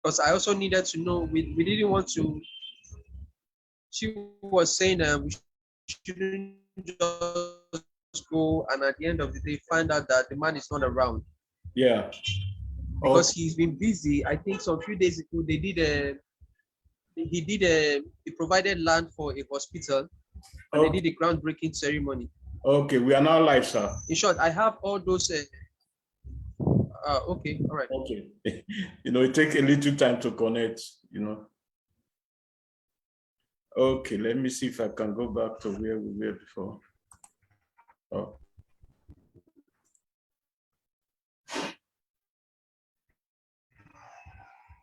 because I also needed to know, we didn't want to, she was saying we shouldn't just go and at the end of the day find out that the man is not around. Yeah. Because he's been busy. I think some few days ago he provided land for a hospital and they did a groundbreaking ceremony. Okay, we are now live, sir. In short, I have all those. Okay, all right. Okay, it takes a little time to connect. Okay, let me see if I can go back to where we were before. Oh.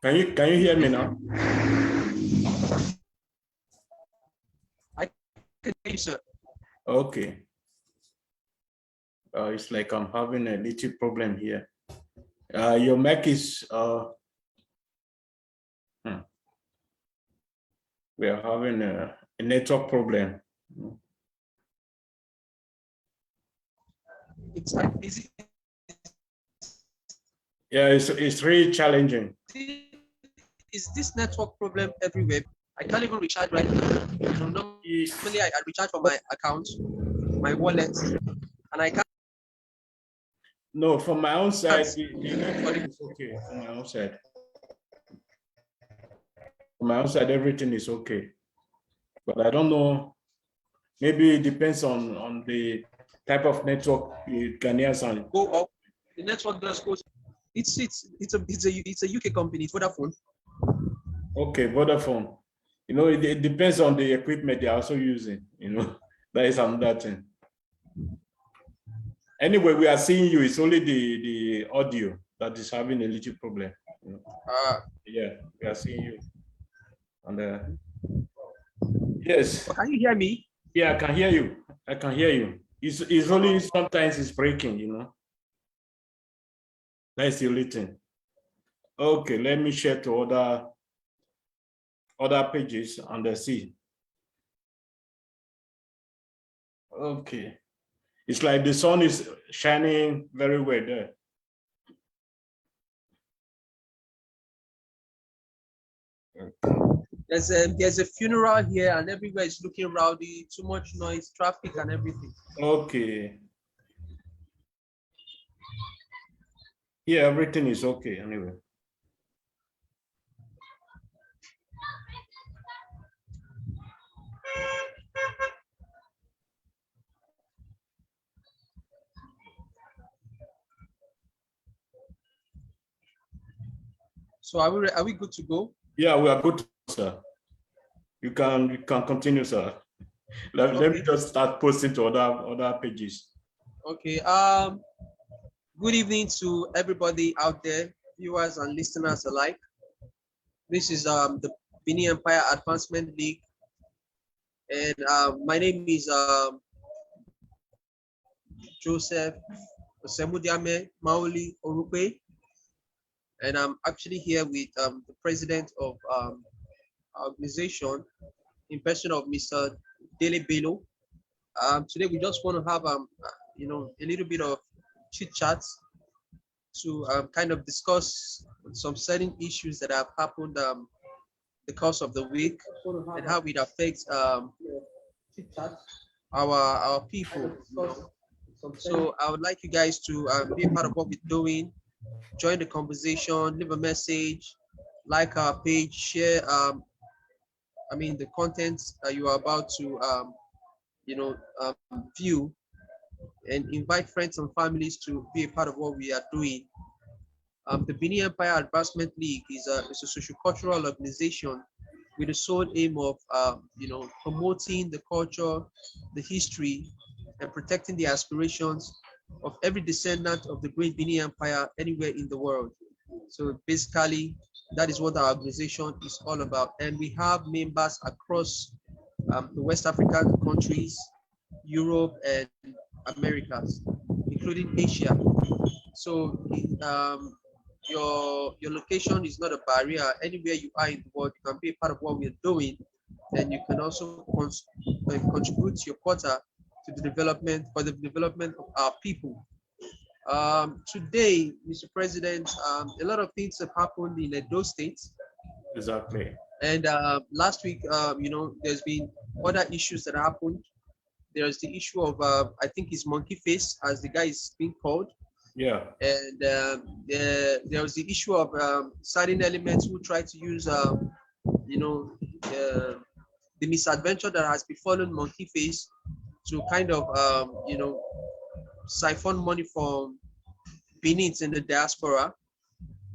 Can you hear me now? I can hear you, sir. Okay. It's like I'm having a little problem here. Your mic is we are having a network problem. Yeah, it's really challenging. Is this network problem everywhere? I can't even recharge right now. Normally, I recharge from my account, my wallet, and I can't. No, from my own side, the network is okay. From my own side. From my own side, everything is okay. But I don't know. Maybe it depends on the type of network Ghanaians are. Go up. The network just goes. It's a UK company. It's Vodafone. Okay, Vodafone. It depends on the equipment they're also using. That is another thing. Anyway, we are seeing you. It's only the audio that is having a little problem. Yeah, we are seeing you. And yes. Can you hear me? Yeah, I can hear you. I can hear you. It's only sometimes it's breaking. That's the only thing. Okay, let me share to other pages and see. Okay. It's like the sun is shining very well there. Okay. There's a funeral here and everywhere is looking rowdy, too much noise, traffic and everything. Okay. Yeah, everything is okay anyway. So are we good to go? Yeah, we are good, sir. You can continue, sir. Let me just start posting to other pages. Okay. Good evening to everybody out there, viewers and listeners alike. This is the Benin Empire Advancement League, and my name is Joseph Osemudiame Maoli Orupe, and I'm actually here with the president of our organization, in person of Mr. Dele Bello. Today we just want to have a little bit of chit chats to kind of discuss some certain issues that have happened the course of the week and how it affects our people. So I would like you guys to be a part of what we're doing, join the conversation, leave a message, like our page, share the contents that you are about to view, and invite friends and families to be a part of what we are doing. The Benin Empire Advancement League is a socio-cultural organization with the sole aim of promoting the culture, the history, and protecting the aspirations of every descendant of the great Benin Empire anywhere in the world. So basically, that is what our organization is all about. And we have members across the West African countries, Europe, and Americas, including Asia. So your location is not a barrier. Anywhere you are in the world, you can be a part of what we're doing. Then you can also contribute your quota to the development of our people. Today, Mr. President, a lot of things have happened in Edo State. Exactly. And last week, there's been other issues that happened. There's the issue of, I think it's Monkey Face, as the guy is being called. Yeah. And there was the issue of certain elements who try to use, the misadventure that has befallen Monkey Face to kind of, siphon money from Benin in the diaspora.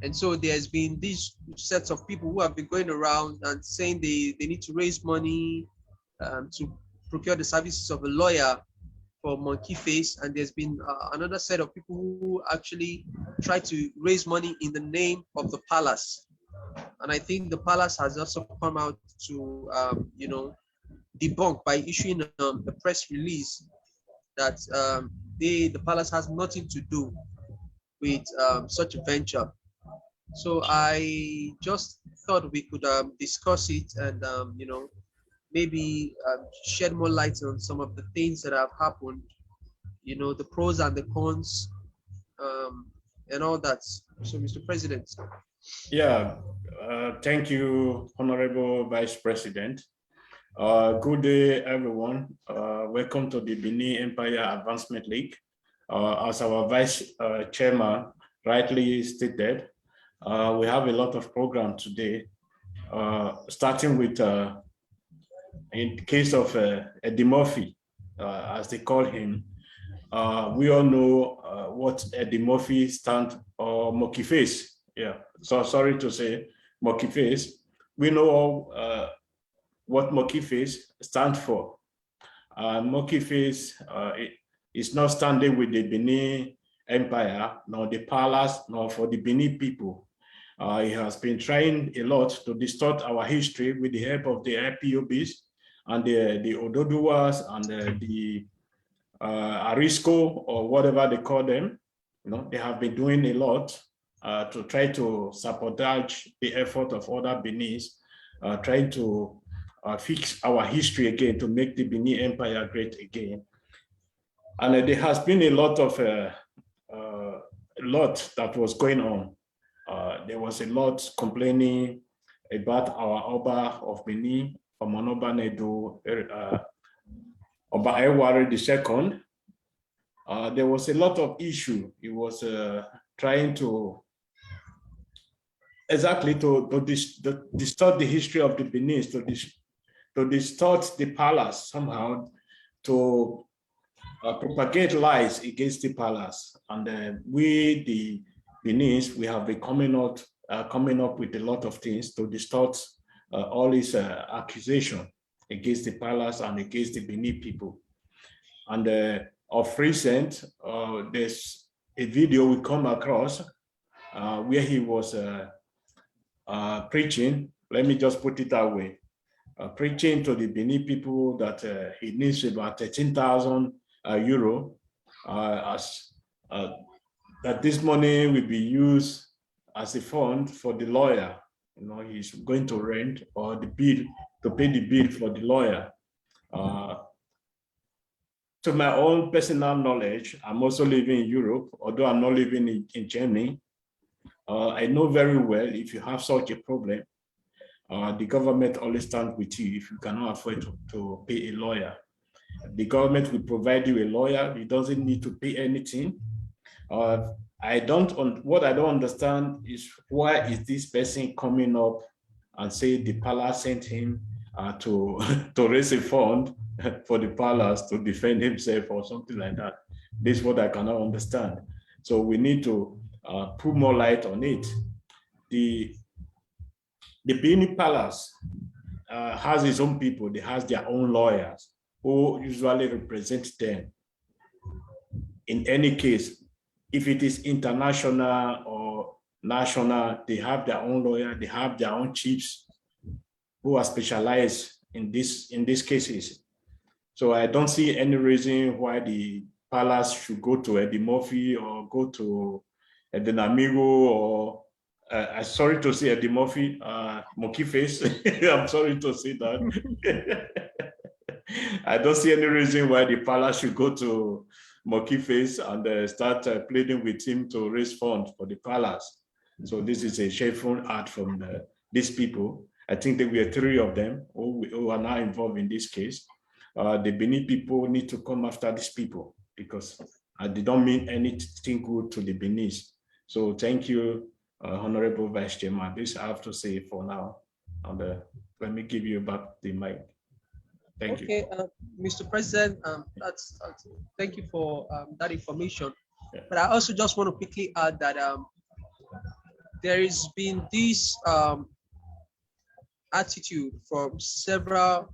And so there's been these sets of people who have been going around and saying they need to raise money to procure the services of a lawyer for Monkey Face. And there's been another set of people who actually try to raise money in the name of the palace. And I think the palace has also come out to, debunk by issuing a press release that the palace has nothing to do with such a venture. So I just thought we could discuss it and, maybe shed more light on some of the things that have happened, the pros and the cons, and all that. So, Mr. President. Yeah, thank you, Honorable Vice President. Good day, everyone. Welcome to the Benin Empire Advancement League. As our Vice Chairman rightly stated, we have a lot of programs today, starting with, in the case of Eddie Murphy, as they call him. We all know what Eddie Murphy stands, or Monkey Face. Yeah, so sorry to say Monkey Face. We know what Monkey Face stands for. Monkey Face is not standing with the Benin Empire, nor the palace, nor for the Benin people. He has been trying a lot to distort our history with the help of the IPOBs and the Ododuas and the Arisco, or whatever they call them. They have been doing a lot to try to sabotage the effort of other Benis, trying to fix our history again, to make the Benin Empire great again. And there has been a lot that was going on. There was a lot complaining about our Oba of Benin, Omanoba Nedo, Oba Ewari II. There was a lot of issue. He was trying to exactly to distort the history of the Benin, to distort the palace somehow, to propagate lies against the palace. And we, the Benin, we have been coming up with a lot of things to distort all these accusations against the palace and against the Benin people. And of recent, there's a video we come across where he was preaching, let me just put it that way, preaching to the Benin people that he needs about 13,000 euro, that this money will be used as a fund for the lawyer. He's going to rent, or the bill, to pay the bill for the lawyer. To my own personal knowledge, I'm also living in Europe, although I'm not living in Germany. I know very well, if you have such a problem, the government always stands with you if you cannot afford to pay a lawyer. The government will provide you a lawyer. He doesn't need to pay anything. What I don't understand is, why is this person coming up and say the palace sent him to raise a fund for the palace to defend himself or something like that? This is what I cannot understand. So we need to put more light on it. The Benin Palace has its own people. They have their own lawyers who usually represent them. In any case, if it is international or national, they have their own lawyer, they have their own chiefs who are specialized in these cases. So I don't see any reason why the palace should go to Eddie Murphy or go to Eden Amigo, or sorry to say Eddie Murphy, Monkey Face. I'm sorry to say that. I don't see any reason why the palace should go to monkey face and start pleading with him to raise funds for the palace. So this is a shameful act from these people. I think there were 3 of them who are now involved in this case. The Benin people need to come after these people because they don't mean anything good to the Beninese. So thank you, Honorable Vice Chairman. This I have to say for now. And let me give you back the mic. Thank you. Okay, Mr. President, thank you for that information. Yeah. But I also just want to quickly add that there has been this attitude from several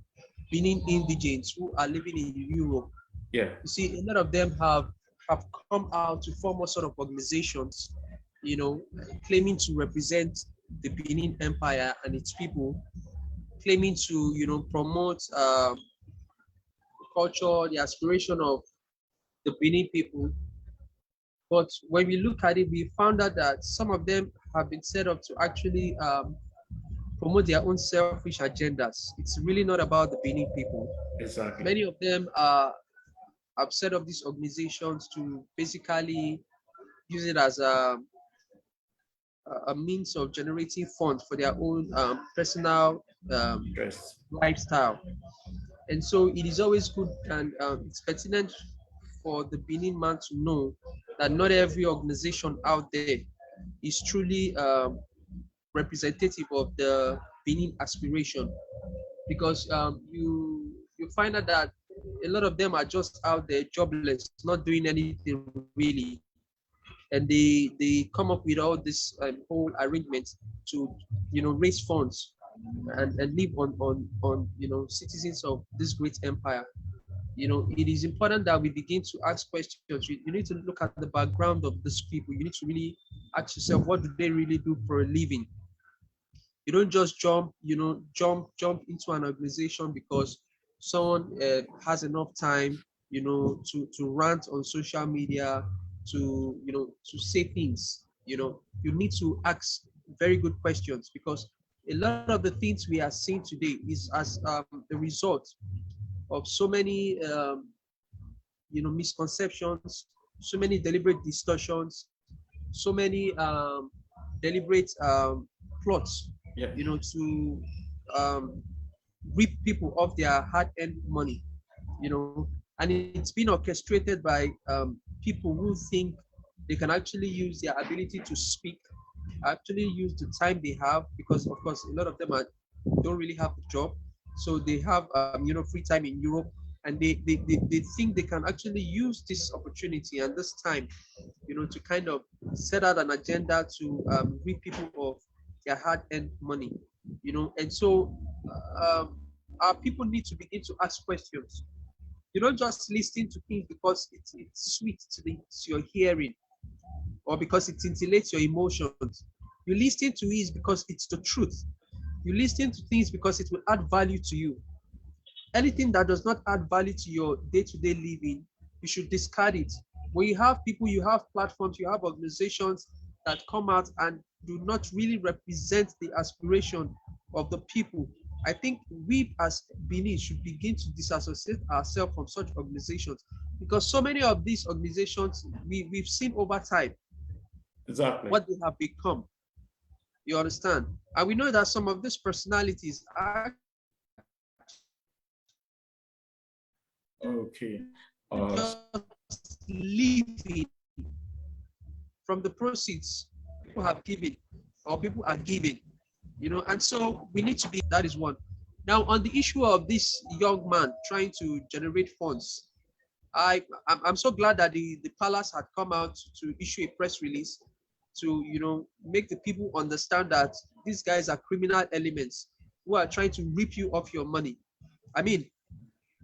Benin indigents who are living in Europe. Yeah. You see, a lot of them have come out to form what sort of organizations, you know, claiming to represent the Benin Empire and its people, claiming to, you know, promote culture, the aspiration of the Benin people. But when we look at it, we found out that some of them have been set up to actually promote their own selfish agendas. It's really not about the Benin people. Exactly. Many of them have set up these organizations to basically use it as a means of generating funds for their own personal lifestyle. And so it is always good and it's pertinent for the Benin man to know that not every organization out there is truly representative of the Benin aspiration, because you find out that a lot of them are just out there jobless, not doing anything really, and they come up with all this whole arrangement to, you know, raise funds and live on you know, citizens of this great empire. You know, it is important that we begin to ask questions. You need to look at the background of these people. You need to really ask yourself, what do they really do for a living? You don't just jump into an organization because someone has enough time, you know, to rant on social media, to, you know, to say things. You know, you need to ask very good questions, because a lot of the things we are seeing today is as a result of so many you know, misconceptions, so many deliberate distortions, so many deliberate plots, yeah, you know, to rip people of their hard-earned money, you know, and it's been orchestrated by people who think they can actually use their ability to speak, actually use the time they have, because of course a lot of them don't really have a job, so they have you know, free time in Europe, and they think they can actually use this opportunity and this time, you know, to kind of set out an agenda to rid people of their hard-earned money, you know. And so our people need to begin to ask questions. You don't just listen to things because it's sweet to your hearing, or because it scintillates your emotions. You listen to it because it's the truth. You listen to things because it will add value to you. Anything that does not add value to your day-to-day living, you should discard it. When you have people, you have platforms, you have organizations that come out and do not really represent the aspiration of the people, I think we as Benin should begin to disassociate ourselves from such organizations, because so many of these organizations we've seen over time exactly what they have become. You understand? And we know that some of these personalities are okay just living from the proceeds people have given or people are giving, you know. And so we need to be, that is one. Now on the issue of this young man trying to generate funds, I'm so glad that the palace had come out to issue a press release to, you know, make the people understand that these guys are criminal elements who are trying to rip you off your money. I mean,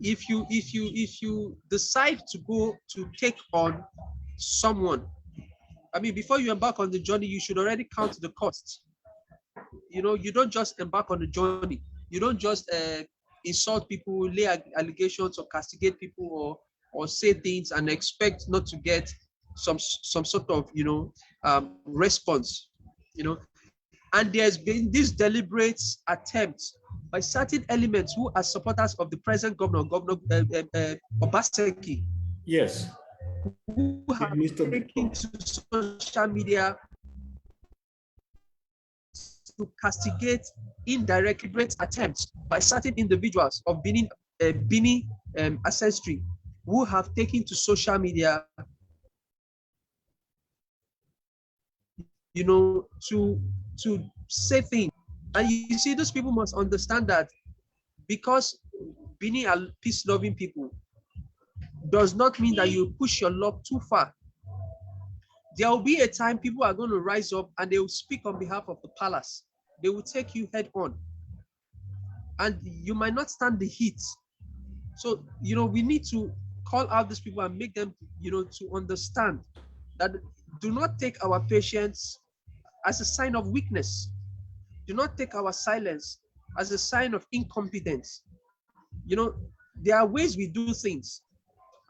if you decide to go to take on someone, I mean, before you embark on the journey, you should already count the costs. You know, you don't just embark on the journey. You don't just insult people, lay allegations, or castigate people, or say things and expect not to get some sort of, you know, response. You know, and there's been this deliberate attempt by certain elements who are supporters of the present governor Obaseki. Yes. who have taken to social media to castigate indirect attempts by certain individuals of Benin ancestry who have taken to social media, to say things. And you see, those people must understand that because Benin are peace-loving people does not mean that you push your luck too far. There will be a time people are going to rise up and they will speak on behalf of the palace. They will take you head on. And you might not stand the heat. So, we need to call out these people and make them, to understand that do not take our patience as a sign of weakness. Do not take our silence as a sign of incompetence. There are ways we do things.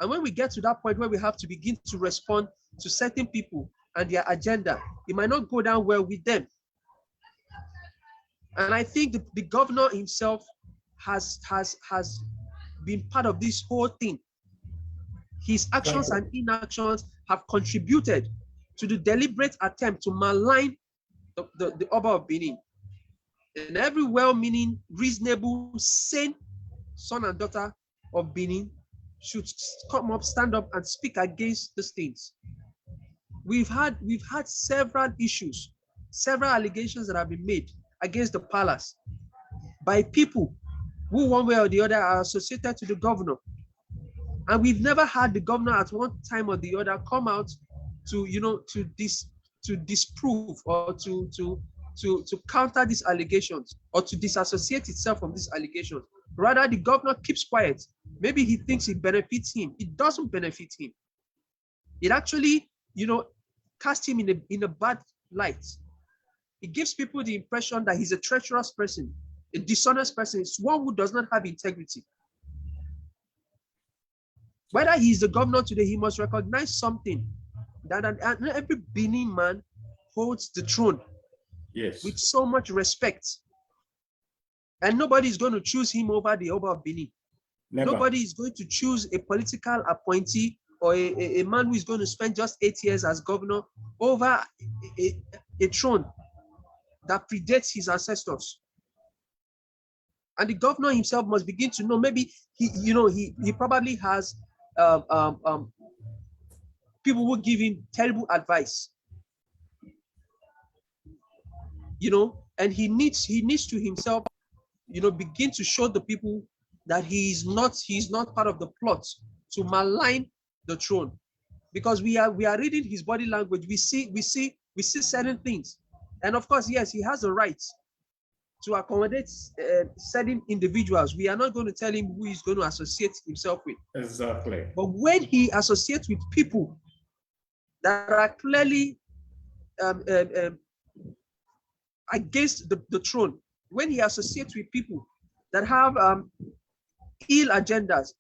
And when we get to that point where we have to begin to respond to certain people and their agenda, it might not go down well with them. And I think the governor himself has been part of this whole thing. His actions and inactions have contributed to the deliberate attempt to malign the Oba of Benin. And every well-meaning, reasonable, sane son and daughter of Benin should come up, stand up, and speak against these things. We've had several issues, several allegations that have been made against the palace by people who one way or the other are associated to the governor. And we've never had the governor at one time or the other come out to disprove or to counter these allegations or to disassociate itself from these allegations. Rather, the governor keeps quiet. Maybe he thinks it benefits him. It doesn't benefit him. It actually, casts him in a bad light. It gives people the impression that he's a treacherous person, a dishonest person. It's one who does not have integrity. Whether he's the governor today, he must recognize something, that every Benin man holds the throne with so much respect. And nobody is going to choose him over the Oba of Benin. Never. Nobody is going to choose a political appointee or a man who is going to spend just 8 years as governor over a throne that predates his ancestors. And the governor himself must begin to know, maybe he probably has people who give him terrible advice, and he needs to himself, begin to show the people that he's not part of the plot to malign the throne, because we are reading his body language. We see certain things, and of course, yes, he has a right to accommodate certain individuals. We are not going to tell him who he's going to associate himself with. Exactly. But when he associates with people that are clearly against the throne, when he associates with people that have ill agendas,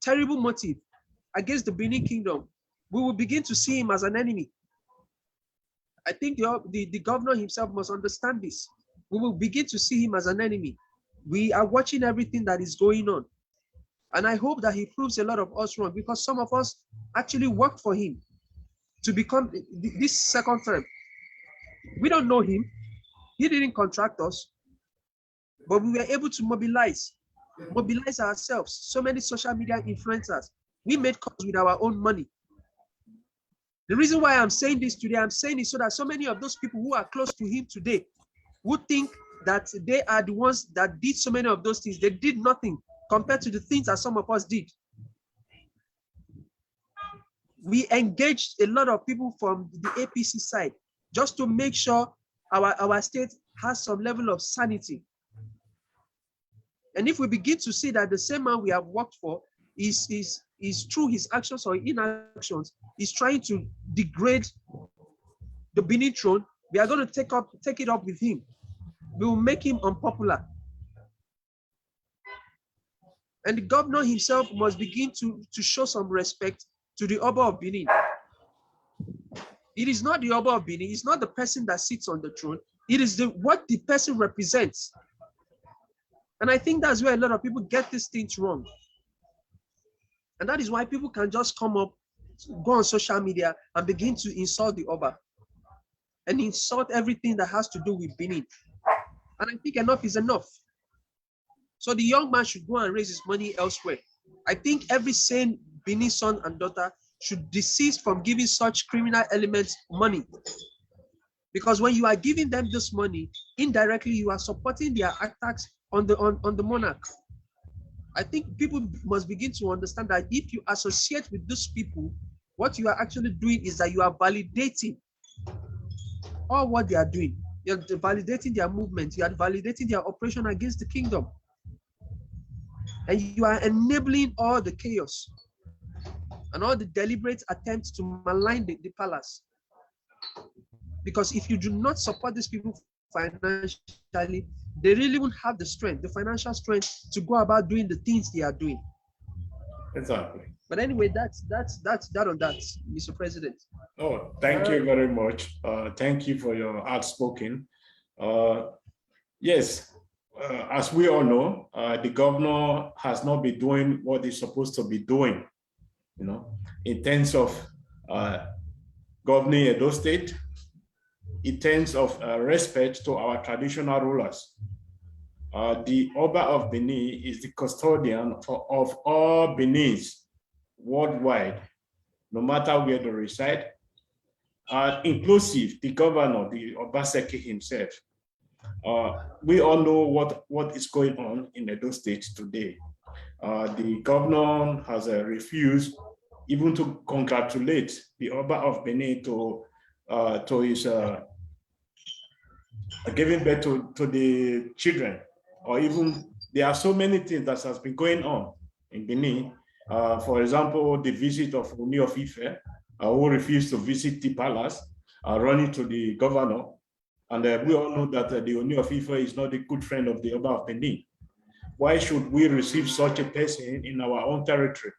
terrible motive against the Benin kingdom, we will begin to see him as an enemy. I think the governor himself must understand this. We will begin to see him as an enemy. We are watching everything that is going on. And I hope that he proves a lot of us wrong, because some of us actually worked for him to become this second term. We don't know him. He didn't contract us, but we were able to mobilize ourselves. So many social media influencers. We made calls with our own money. The reason why I'm saying this today, I'm saying it so that so many of those people who are close to him today would think that they are the ones that did so many of those things. They did nothing compared to the things that some of us did. We engaged a lot of people from the APC side just to make sure our state has some level of sanity. And if we begin to see that the same man we have worked for is through his actions or inactions, is trying to degrade the Benin throne, we are going to take it up with him. We will make him unpopular. And the governor himself must begin to show some respect to the Oba of Benin. It is not the Oba of Benin, it's not the person that sits on the throne, it is what the person represents. And I think that's where a lot of people get these things wrong. And that is why people can just come up go on social media and begin to insult the Oba and insult everything that has to do with Benin. And I think enough is enough. So the young man should go and raise his money elsewhere. I think every sane Benin son and daughter should desist from giving such criminal elements money. Because when you are giving them this money, indirectly you are supporting their attacks on the monarch. I think people must begin to understand that if you associate with these people, what you are actually doing is that you are validating all what they are doing. You're validating their movement. You are validating their operation against the kingdom. And you are enabling all the chaos and all the deliberate attempts to malign the palace. Because if you do not support these people financially, they really won't have the strength, the financial strength to go about doing the things they are doing. Exactly. But anyway, that's that on that, Mr. President. Oh, thank you very much. Thank you for your outspoken. Yes, as we all know, the governor has not been doing what he's supposed to be doing, in terms of governing Edo State, in terms of respect to our traditional rulers. The Oba of Benin is the custodian of all Benins worldwide, no matter where they reside, inclusive the governor, the Obaseki himself. We all know what is going on in Edo State today. The governor has refused even to congratulate the Oba of Benin to his giving birth to the children, or even there are so many things that has been going on in Benin. For example, the visit of Oni of Ife, who refused to visit the palace, running to the governor. And we all know that the Oni of Ife is not a good friend of the Oba of Benin. Why should we receive such a person in our own territory?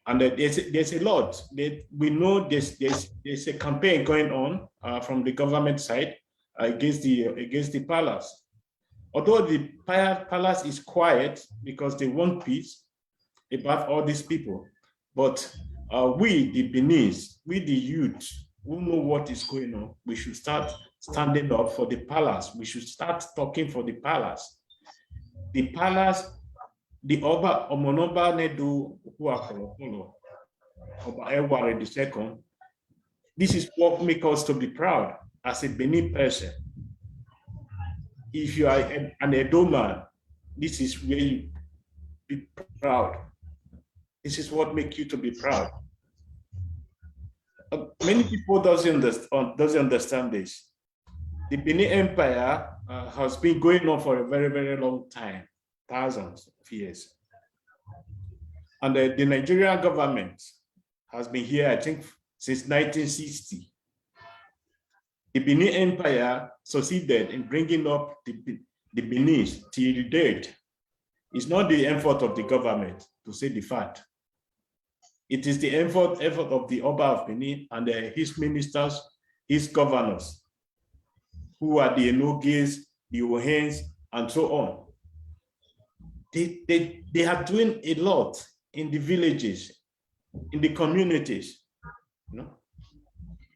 And there's a lot. We know there's a campaign going on from the government side against the palace. Although the palace is quiet because they want peace about all these people, but we, the Beninese, we the youth who know what is going on, we should start standing up for the palace. We should start talking for the palace. The palace, the Oba Omonoba Nedu Huakolo, Oba Eware II, this is what makes us to be proud as a Benin person. If you are an Edo man, this is where you be proud. This is what makes you to be proud. Many people doesn't understand this. The Benin Empire has been going on for a very, very long time, thousands of years. And the Nigerian government has been here, I think, since 1960. The Benin Empire succeeded in bringing up the Benin till date. It's not the effort of the government, to say the fact. It is the effort of the Oba of Benin and his ministers, his governors, who are the Enogis, the Ohens, and so on. They are doing a lot in the villages, in the communities,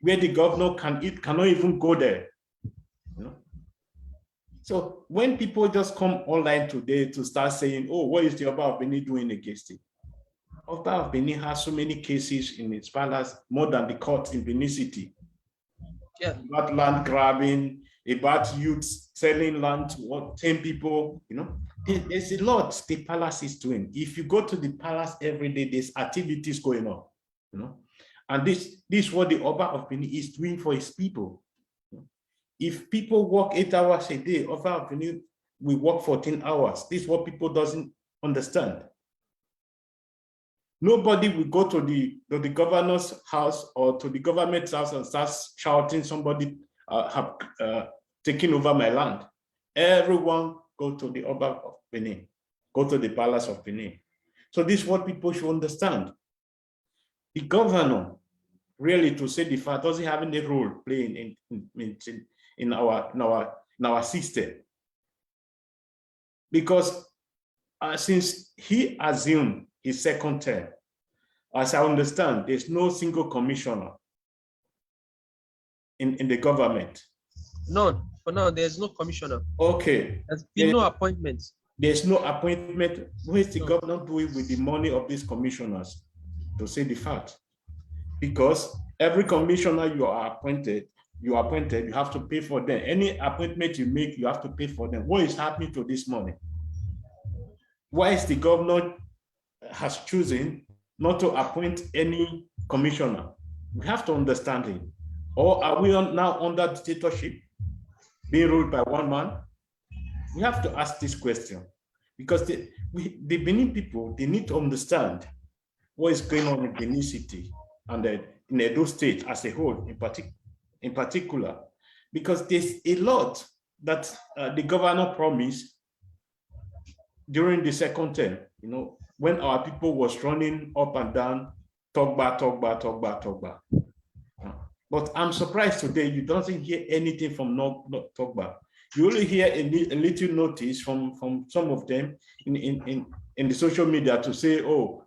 where the governor cannot even go there. So when people just come online today to start saying, oh, what is the Oba of Benin doing against it? Oba of Benin has so many cases in its palace, more than the court in Benin City. Yeah. About land grabbing, about youths selling land to 10 people, There's a lot the palace is doing. If you go to the palace every day, there's activities going on, And this is what the Oba of Benin is doing for his people. If people work 8 hours a day, Oba of Benin will work 14 hours. This is what people doesn't understand. Nobody will go to the governor's house or to the government's house and start shouting, somebody have taken over my land. Everyone go to the Oba of Benin, go to the palace of Benin. So this is what people should understand. The governor, really, to say the fact, doesn't have any role playing in our system. Because since he assumed his second term, As I understand, there's no single commissioner in the government. None. For now, there's no commissioner. Okay. There's been no appointments. There's no appointment. What is the No. governor doing with the money of these commissioners? To say the fact. Because every commissioner you appointed, you have to pay for them. Any appointment you make, you have to pay for them. What is happening to this money? Why is the governor has chosen not to appoint any commissioner? We have to understand it. Or are we now under dictatorship, being ruled by one man? We have to ask this question, because the Benin people, they need to understand what is going on in Benin City and in Edo State as a whole, in particular, because there's a lot that the governor promised during the second term, when our people was running up and down, talk back. But I'm surprised today you don't hear anything from talk back. You only hear a little notice from some of them in the social media to say, oh,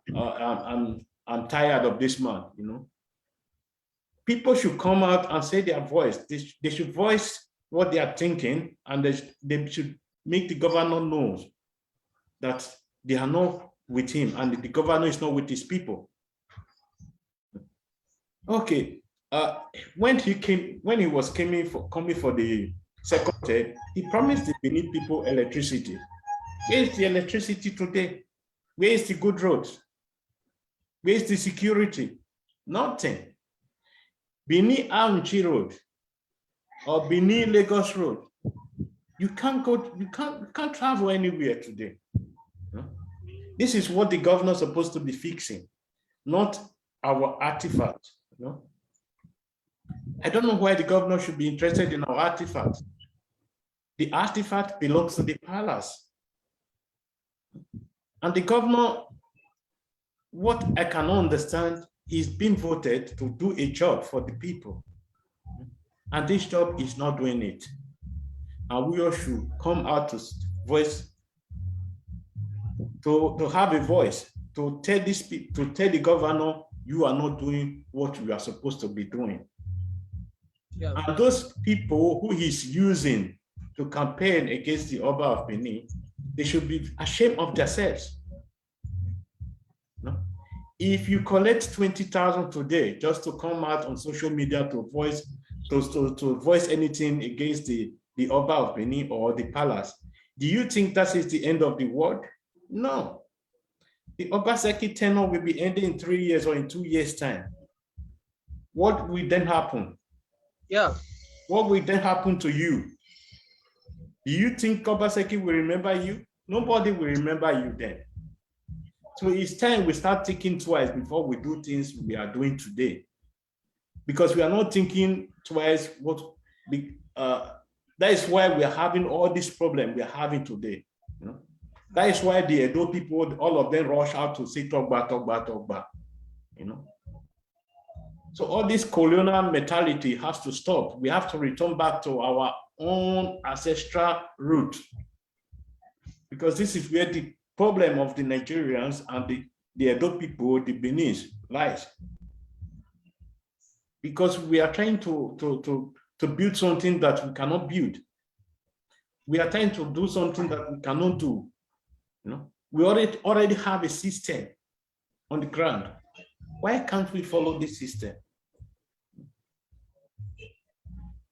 I'm tired of this man, People should come out and say their voice. They should voice what they are thinking, and they should make the governor know that they are not with him and the governor is not with his people. Okay, when he was coming for the second term, he promised the Benin people electricity. Where is the electricity today? Where is the good roads? Where is the security? Nothing. Benin Aunchi Road or Benin Lagos Road, you can't travel anywhere today. This is what the governor is supposed to be fixing, not our artifact. I don't know why the governor should be interested in our artifact. The artifact belongs to the palace. And the governor, what I cannot understand, he's been voted to do a job for the people. And this job is not doing it. And we all should come out to voice, to have a voice, to tell the governor, you are not doing what you are supposed to be doing. Yeah. And those people who he's using to campaign against the Oba of Benin, they should be ashamed of themselves. No? If you collect 20,000 today just to come out on social media to voice anything against the Oba of Benin or the palace, do you think that is the end of the world? No. The Obaseki tenure will be ending in 3 years or in 2 years' time. What will then happen? Yeah. What will then happen to you? Do you think Obaseki will remember you? Nobody will remember you then. So it's time we start thinking twice before we do things we are doing today. Because we are not thinking twice that is why we are having all this problem we are having today. That is why the Edo people, all of them rush out to say talk back. So all this colonial mentality has to stop. We have to return back to our own ancestral root. Because this is where the problem of the Nigerians and the Edo people, the Benin, lies. Because we are trying to build something that we cannot build. We are trying to do something that we cannot do. We already have a system on the ground. Why can't we follow this system?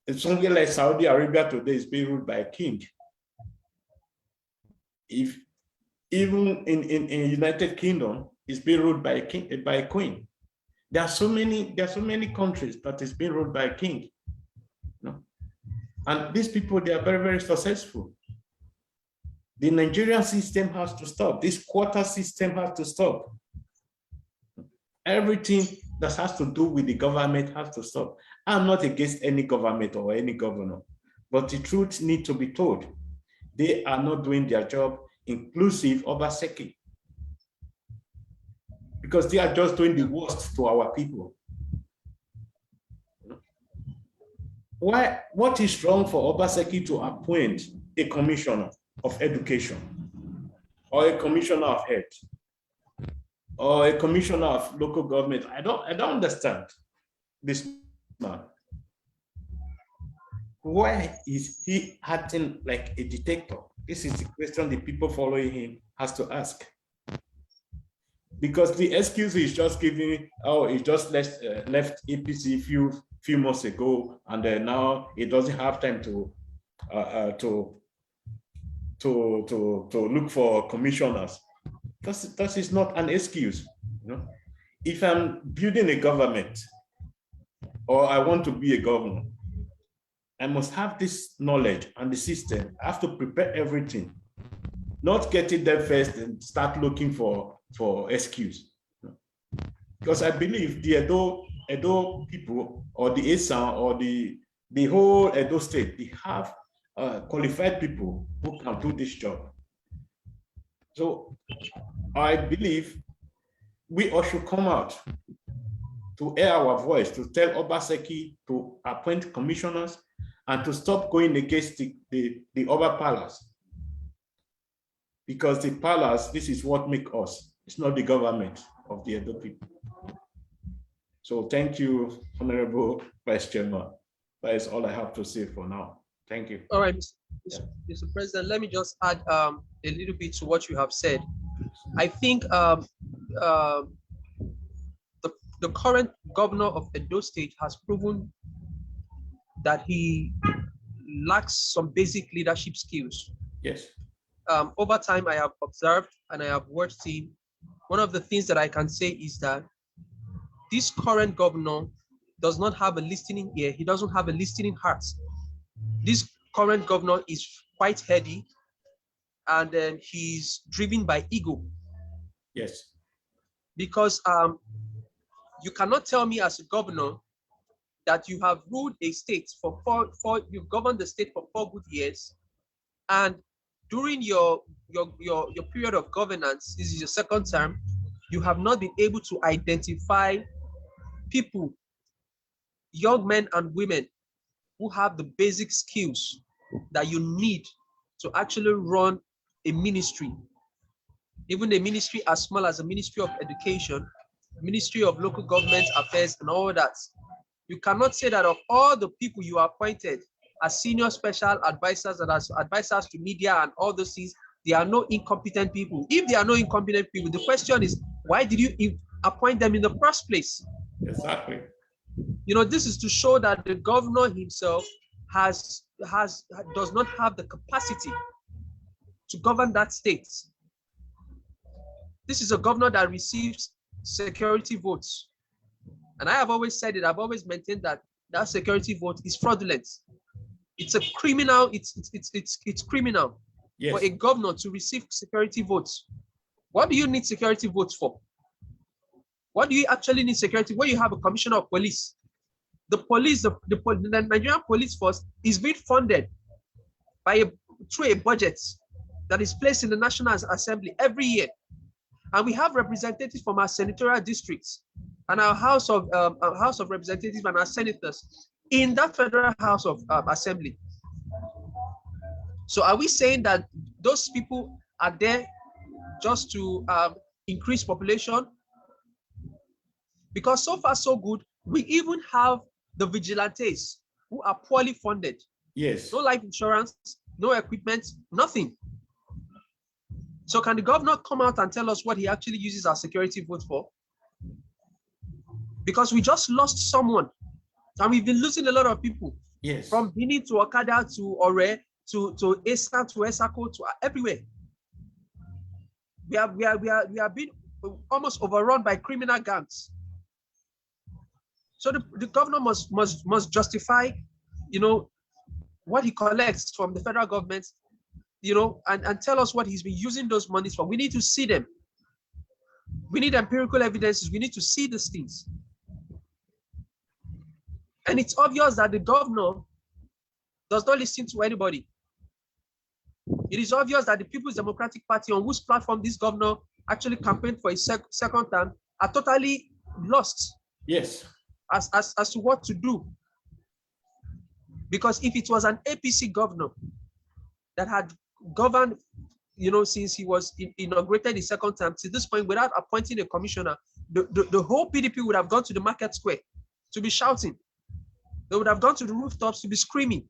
It's something like Saudi Arabia today is being ruled by a king. If even in United Kingdom, it's being ruled by a queen. There are so many countries that is being ruled by a king. And these people, they are very, very successful. The Nigerian system has to stop. This quota system has to stop. Everything that has to do with the government has to stop. I'm not against any government or any governor, but the truth needs to be told. They are not doing their job, inclusive of Obaseki, because they are just doing the worst to our people. What is wrong for Obaseki to appoint a commissioner of education or a commissioner of health? or a commissioner of local government. I don't understand this man. Why is he acting like a dictator? This is the question the people following him has to ask. Because the excuse is just giving, oh, he just left APC few months ago, and now he doesn't have time to look for commissioners. That is not an excuse. You know, if I'm building a government, or I want to be a governor, I must have this knowledge and the system. I have to prepare everything, not get it there first and start looking for excuse. Because I believe the Edo people, or the Esan, or the whole Edo state, they have qualified people who can do this job. So I believe we all should come out to air our voice, to tell Obaseki to appoint commissioners and to stop going against the Oba Palace. Because the palace, this is what makes us. It's not the government of the Edo people. So thank you, Honorable Vice Chairman. That is all I have to say for now. Thank you. All right, Mr. President, let me just add a little bit to what you have said. I think the current governor of Edo State has proven that he lacks some basic leadership skills. Yes. Over time, I have observed and I have watched him. One of the things that I can say is that this current governor does not have a listening ear. He doesn't have a listening heart. This current governor is quite heady, and he's driven by ego. Yes. Because you cannot tell me as a governor that you have ruled a state for you've governed the state for 4 good years, and during your period of governance, this is your second term, you have not been able to identify people, young men and women, who have the basic skills that you need to actually run a ministry, even a ministry as small as a Ministry of Education, Ministry of Local Government Affairs, and all that. You cannot say that of all the people you appointed as senior special advisors and as advisors to media and all those things, there are no incompetent people. If there are no incompetent people, the question is, why did you appoint them in the first place? Exactly. You know, this is to show that the governor himself does not have the capacity to govern that state. This is a governor that receives security votes. And I have always said it, I've always maintained that that security vote is fraudulent. It's a criminal, it's criminal. Yes. For a governor to receive security votes. What do you need security votes for? What do you actually need security when you have a commissioner of police? The police, the Nigerian police force is being funded by through a budget that is placed in the National Assembly every year. And we have representatives from our senatorial districts and our House of Representatives and our senators in that Federal House of Assembly. So are we saying that those people are there just to increase population? Because so far so good, we even have the vigilantes who are poorly funded. Yes. No life insurance, no equipment, nothing. So can the governor come out and tell us what he actually uses our security vote for? Because we just lost someone, and we've been losing a lot of people. Yes. From Benin to Okada to Ore to Esa to Esako to everywhere. We are being almost overrun by criminal gangs. So the governor must justify, you know, what he collects from the federal government, you know, and tell us what he's been using those monies for. We need to see them. We need empirical evidences. We need to see these things. And it's obvious that the governor does not listen to anybody. It is obvious that the People's Democratic Party, on whose platform this governor actually campaigned for his second term, are totally lost. Yes. As to what to do. Because if it was an APC governor that had governed, since he was inaugurated the second time, to this point, without appointing a commissioner, the whole PDP would have gone to the market square to be shouting. They would have gone to the rooftops to be screaming.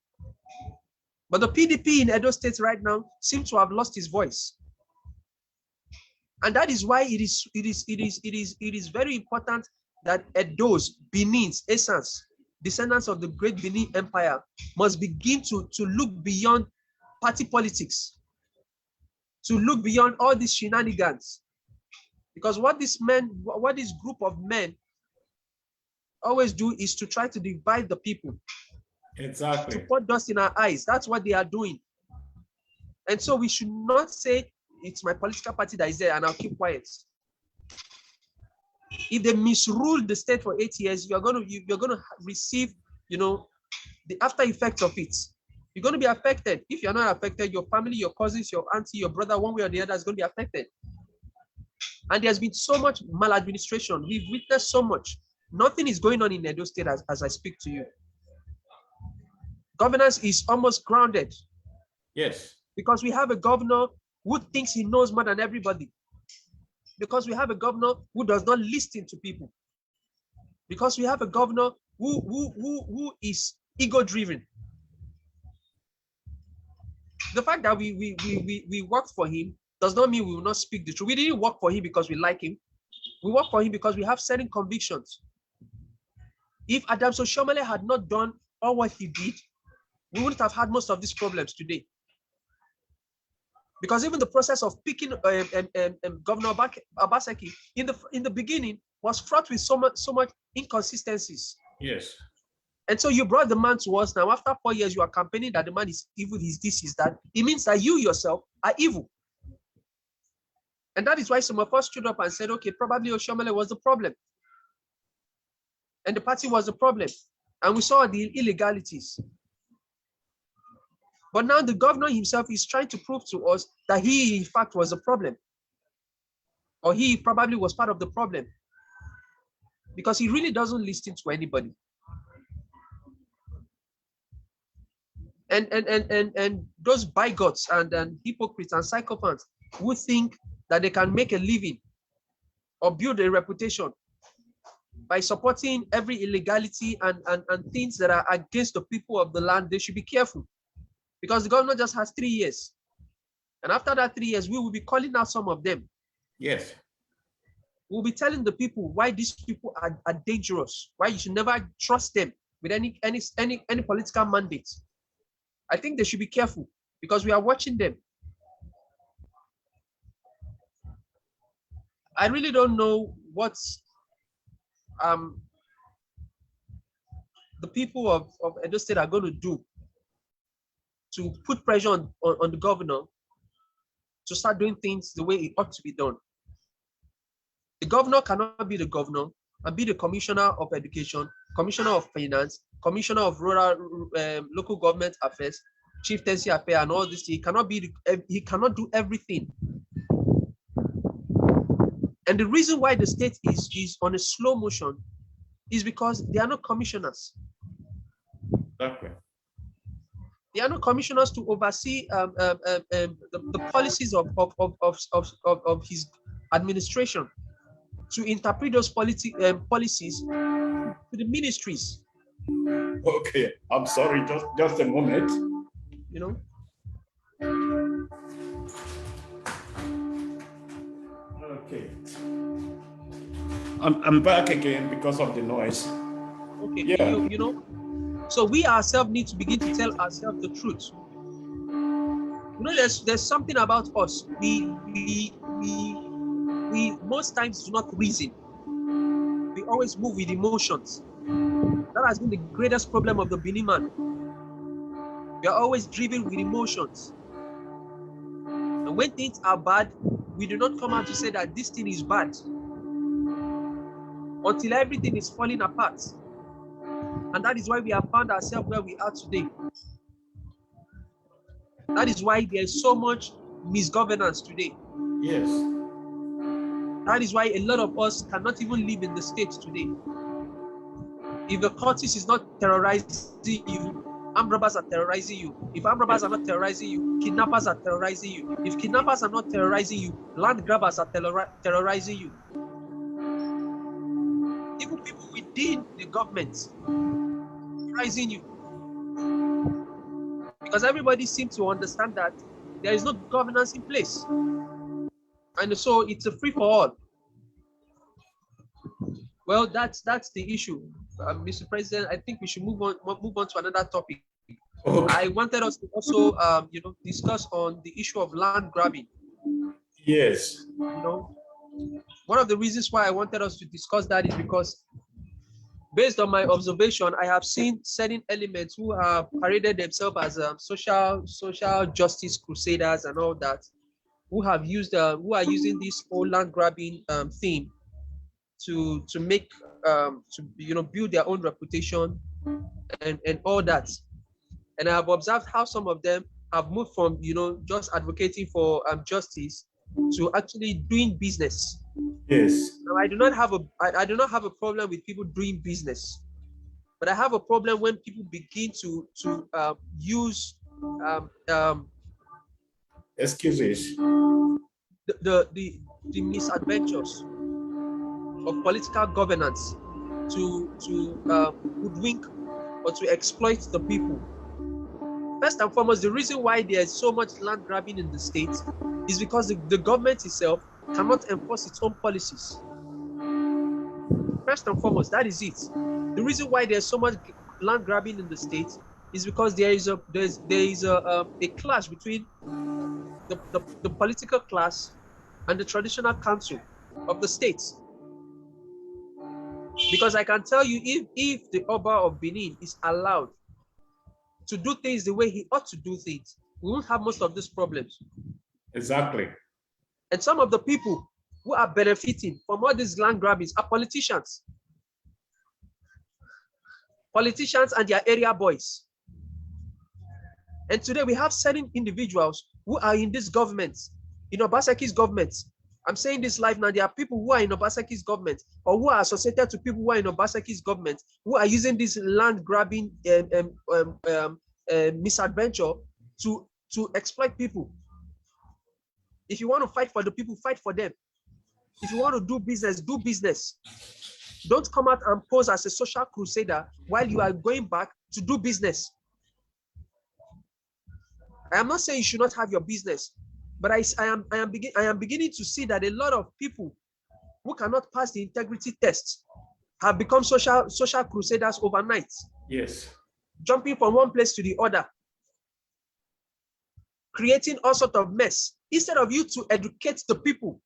But the PDP in Edo State right now seems to have lost his voice. And that is why it is very important that Edo's, Benin's essence, descendants of the great Benin Empire, must begin to look beyond party politics, to look beyond all these shenanigans. Because what this group of men always do is to try to divide the people. Exactly. To put dust in our eyes. That's what they are doing. And so we should not say it's my political party that is there and I'll keep quiet. If they misrule the state for 8 years, you're going to receive, the after effects of it. You're going to be affected. If you're not affected, your family, your cousins, your auntie, your brother, one way or the other is going to be affected. And there's been so much maladministration. We've witnessed so much. Nothing is going on in Edo State as I speak to you. Governance is almost grounded. Yes. Because we have a governor who thinks he knows more than everybody. Because we have a governor who does not listen to people. Because we have a governor who is ego-driven. The fact that we worked for him does not mean we will not speak the truth. We didn't work for him because we like him. We work for him because we have certain convictions. If Adams Oshiomhole had not done all what he did, we wouldn't have had most of these problems today. Because even the process of picking Governor Obaseki in the beginning was fraught with so much inconsistencies. Yes. And so you brought the man to us now. After 4 years, you are campaigning that the man is evil, he's this, he's that. It means that you yourself are evil. And that is why some of us stood up and said, okay, probably Oshiomhole was the problem. And the party was the problem. And we saw the illegalities. But now the governor himself is trying to prove to us that he, in fact, was a problem. Or he probably was part of the problem. Because he really doesn't listen to anybody. And those bigots and hypocrites and psychopaths who think that they can make a living or build a reputation by supporting every illegality and things that are against the people of the land, they should be careful. Because the governor just has 3 years. And after that 3 years, we will be calling out some of them. Yes. We'll be telling the people why these people are dangerous, why you should never trust them with any political mandate. I think they should be careful because we are watching them. I really don't know what the people of Edo State are going to do to put pressure on the governor to start doing things the way it ought to be done. The governor cannot be the governor and be the commissioner of education, commissioner of finance, commissioner of rural local government affairs, chieftaincy affairs, and all this. He cannot do everything. And the reason why the state is on a slow motion is because they are not commissioners. Exactly. They are not commissioners to oversee the policies of his administration, to interpret those policies to the ministries. Okay, I'm sorry, just a moment. Okay. I'm back again because of the noise. Okay, yeah. So we ourselves need to begin to tell ourselves the truth. There's something about us. We most times do not reason. We always move with emotions. That has been the greatest problem of the Benin man. We are always driven with emotions. And when things are bad, we do not come out to say that this thing is bad until everything is falling apart. And that is why we have found ourselves where we are today. That is why there is so much misgovernance today. Yes. That is why a lot of us cannot even live in the States today. If the cultist is not terrorizing you, armed robbers are terrorizing you. If armed robbers are not terrorizing you, kidnappers are terrorizing you. If kidnappers are not terrorizing you, land grabbers are terrorizing you. Even people within the government terrorizing you. Because everybody seems to understand that there is no governance in place. And so it's a free for all. Well, that's the issue, Mr. President. I think we should move on to another topic. Okay. I wanted us to also, discuss on the issue of land grabbing. Yes. One of the reasons why I wanted us to discuss that is because, based on my observation, I have seen certain elements who have paraded themselves as social justice crusaders and all that, who are using this whole land grabbing theme to make build their own reputation and all that. And I have observed how some of them have moved from just advocating for justice to actually doing business. Yes. Now, I do not have a problem with people doing business, but I have a problem when people begin to use excuses, the misadventures of political governance to hoodwink or to exploit the people. First and foremost, the reason why there's so much land grabbing in the states is because the government itself cannot enforce its own policies. First and foremost, that is it. The reason why there's so much land grabbing in the states is because there is a clash between the political class and the traditional council of the states. Because I can tell you, if the Oba of Benin is allowed to do things the way he ought to do things, we won't have most of these problems. Exactly. And some of the people who are benefiting from all these land grabbings are politicians. Politicians and their area boys. And today we have certain individuals who are in this government, in Obaseki's government. I'm saying this live now. There are people who are in Obaseki's government or who are associated to people who are in Obaseki's government who are using this land grabbing misadventure to exploit people. If you want to fight for the people, fight for them. If you want to do business, do business. Don't come out and pose as a social crusader while you are going back to do business. I am not saying you should not have your business, but I am beginning to see that a lot of people who cannot pass the integrity test have become social crusaders overnight. Yes. Jumping from one place to the other, creating all sorts of mess. Instead of you to educate the people,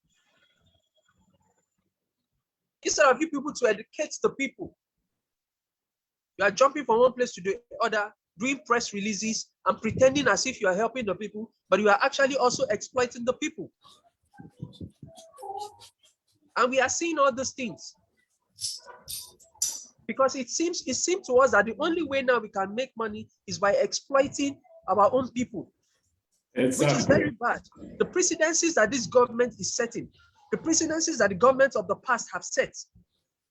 you are jumping from one place to the other, doing press releases and pretending as if you are helping the people, but you are actually also exploiting the people. And we are seeing all these things because it seems to us that the only way now we can make money is by exploiting our own people. Exactly. Which is very bad. The precedences that this government is setting, the precedences that the governments of the past have set,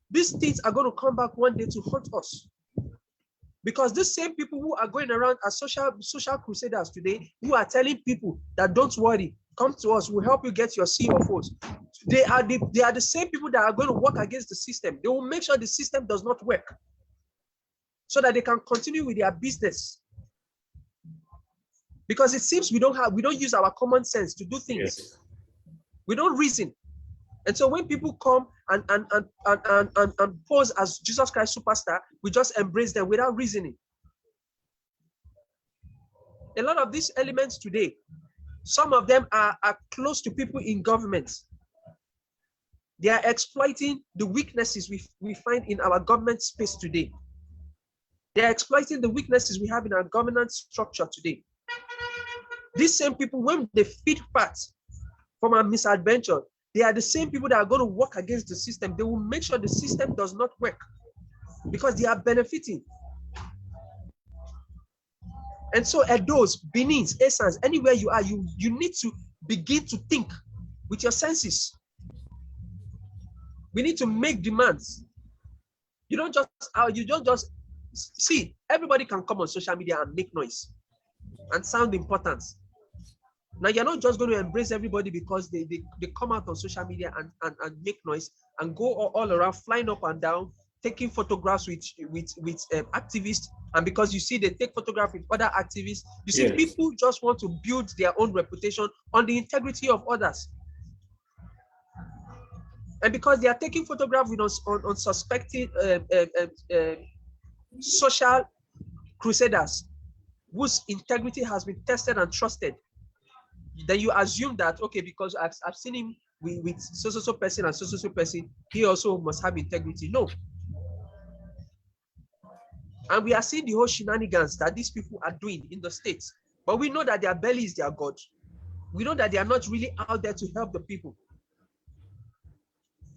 these things are going to come back one day to haunt us. Because these same people who are going around as social crusaders today, who are telling people that don't worry, come to us, we'll help you get your CFOs. They are the same people that are going to work against the system. They will make sure the system does not work so that they can continue with their business. Because it seems we don't use our common sense to do things. Yes. We don't reason. And so when people come and pose as Jesus Christ superstar, we just embrace them without reasoning. A lot of these elements today, some of them are close to people in government. They are exploiting the weaknesses we find in our government space today. They are exploiting the weaknesses we have in our governance structure today. These same people, when they feed fat from our misadventure, they are the same people that are going to work against the system. They will make sure the system does not work because they are benefiting. And so at those, Benin's, Essence, anywhere you are, you need to begin to think with your senses. We need to make demands. You don't just See, everybody can come on social media and make noise and sound important. Now, you're not just going to embrace everybody because they come out on social media and make noise and go all around, flying up and down, taking photographs with activists. And because you see they take photographs with other activists, you see people just want to build their own reputation on the integrity of others. And because they are taking photographs with unsuspecting social crusaders whose integrity has been tested and trusted, then you assume that, okay, because I've seen him with so person and so person, he also must have integrity. No. And we are seeing the whole shenanigans that these people are doing in the States. But we know that their belly is their God. We know that they are not really out there to help the people.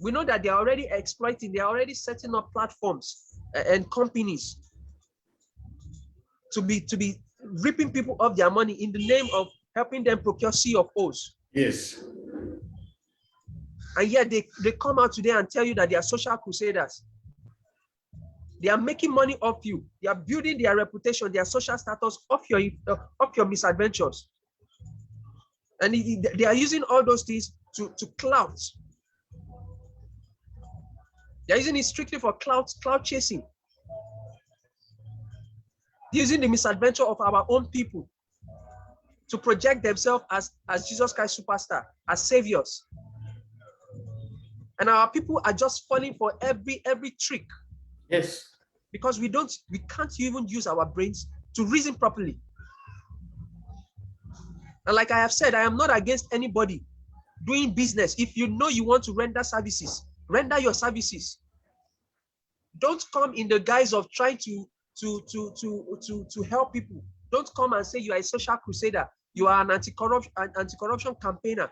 We know that they are already exploiting, they are already setting up platforms and companies to be ripping people of their money in the name of helping them procure C of O's. Yes. And yet they come out today and tell you that they are social crusaders. They are making money off you. They are building their reputation, their social status off your misadventures. And they are using all those things to clout. They are using it strictly for clout chasing. They're using the misadventure of our own people to project themselves as Jesus Christ superstar, as saviors. And our people are just falling for every trick. Yes. Because we can't even use our brains to reason properly. And like I have said, I am not against anybody doing business. If you know you want to render services, render your services. Don't come in the guise of trying to help people. Don't come and say you are a social crusader, you are an anti-corruption campaigner.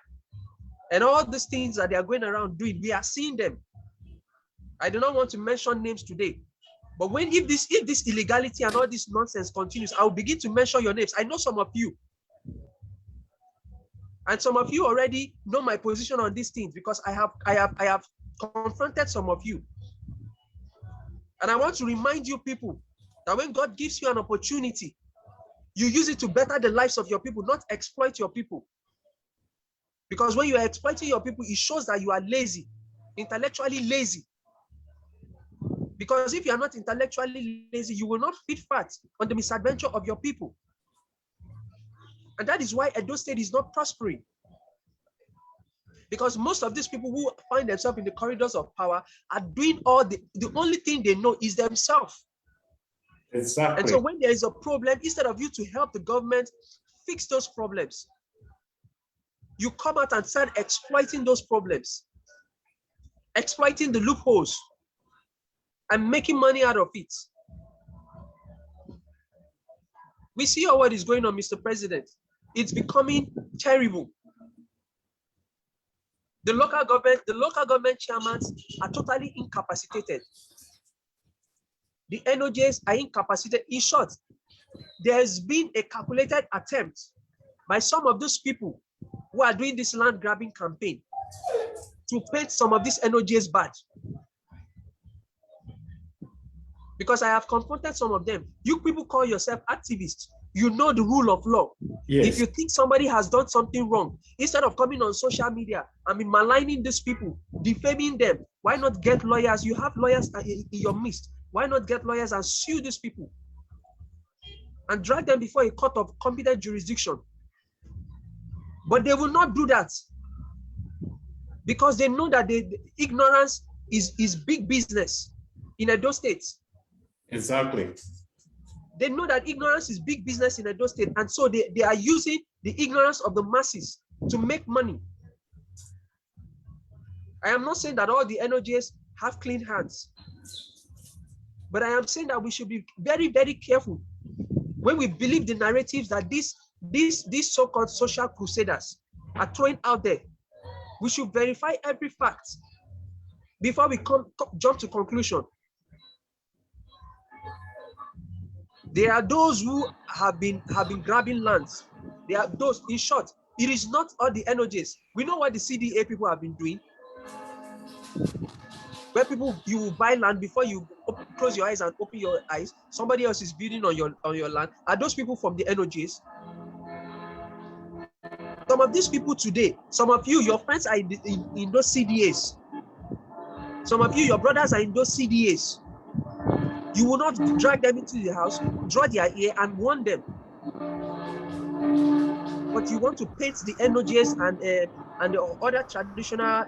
And all these things that they are going around doing, we are seeing them. I do not want to mention names today. But if this illegality and all this nonsense continues, I will begin to mention your names. I know some of you. And some of you already know my position on these things because I have confronted some of you. And I want to remind you people that when God gives you an opportunity, you use it to better the lives of your people, not exploit your people. Because when you are exploiting your people, it shows that you are lazy, intellectually lazy. Because if you are not intellectually lazy, you will not feed fat on the misadventure of your people. And that is why Edo State is not prospering. Because most of these people who find themselves in the corridors of power are doing the only thing they know is themselves. Exactly. And so when there is a problem, instead of you to help the government fix those problems, you come out and start exploiting those problems, exploiting the loopholes, and making money out of it. We see what is going on, Mr. President. It's becoming terrible. The local government chairmen are totally incapacitated. The NOJs are incapacitated. In short, there's been a calculated attempt by some of those people who are doing this land grabbing campaign to paint some of these NOJs bad. Because I have confronted some of them. You people call yourself activists. You know the rule of law. Yes. If you think somebody has done something wrong, instead of coming on social media and be maligning these people, defaming them, why not get lawyers? You have lawyers in your midst. Why not get lawyers and sue these people and drag them before a court of competent jurisdiction? But they will not do that because they know that the ignorance is big business in Edo State. Exactly. They know that ignorance is big business in Edo State, and so they are using the ignorance of the masses to make money. I am not saying that all the NOJs have clean hands, but I am saying that we should be very, very careful when we believe the narratives that these so-called social crusaders are throwing out there. We should verify every fact before we jump to conclusion. There are those who have been grabbing lands. There are those, in short, it is not all the NOJs. We know what the CDA people have been doing. where people, you will buy land before you close your eyes and open your eyes. Somebody else is building on your land. Are those people from the NOJs? Some of these people today, some of you, your friends are in those CDAs. Some of you, your brothers are in those CDAs. You will not drag them into the house, draw their ear, and warn them. But you want to paint the NOJs and the other traditional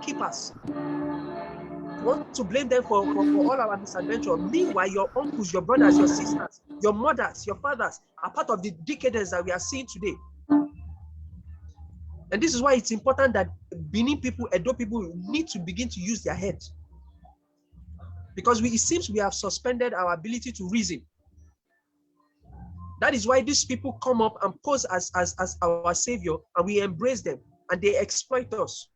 keepers. You want to blame them for all our misadventure. Meanwhile, your uncles, your brothers, your sisters, your mothers, your fathers are part of the decadence that we are seeing today. And this is why it's important that Benin people, Edo people need to begin to use their head. Because it seems we have suspended our ability to reason. That is why these people come up and pose as our savior, and we embrace them, and they exploit us.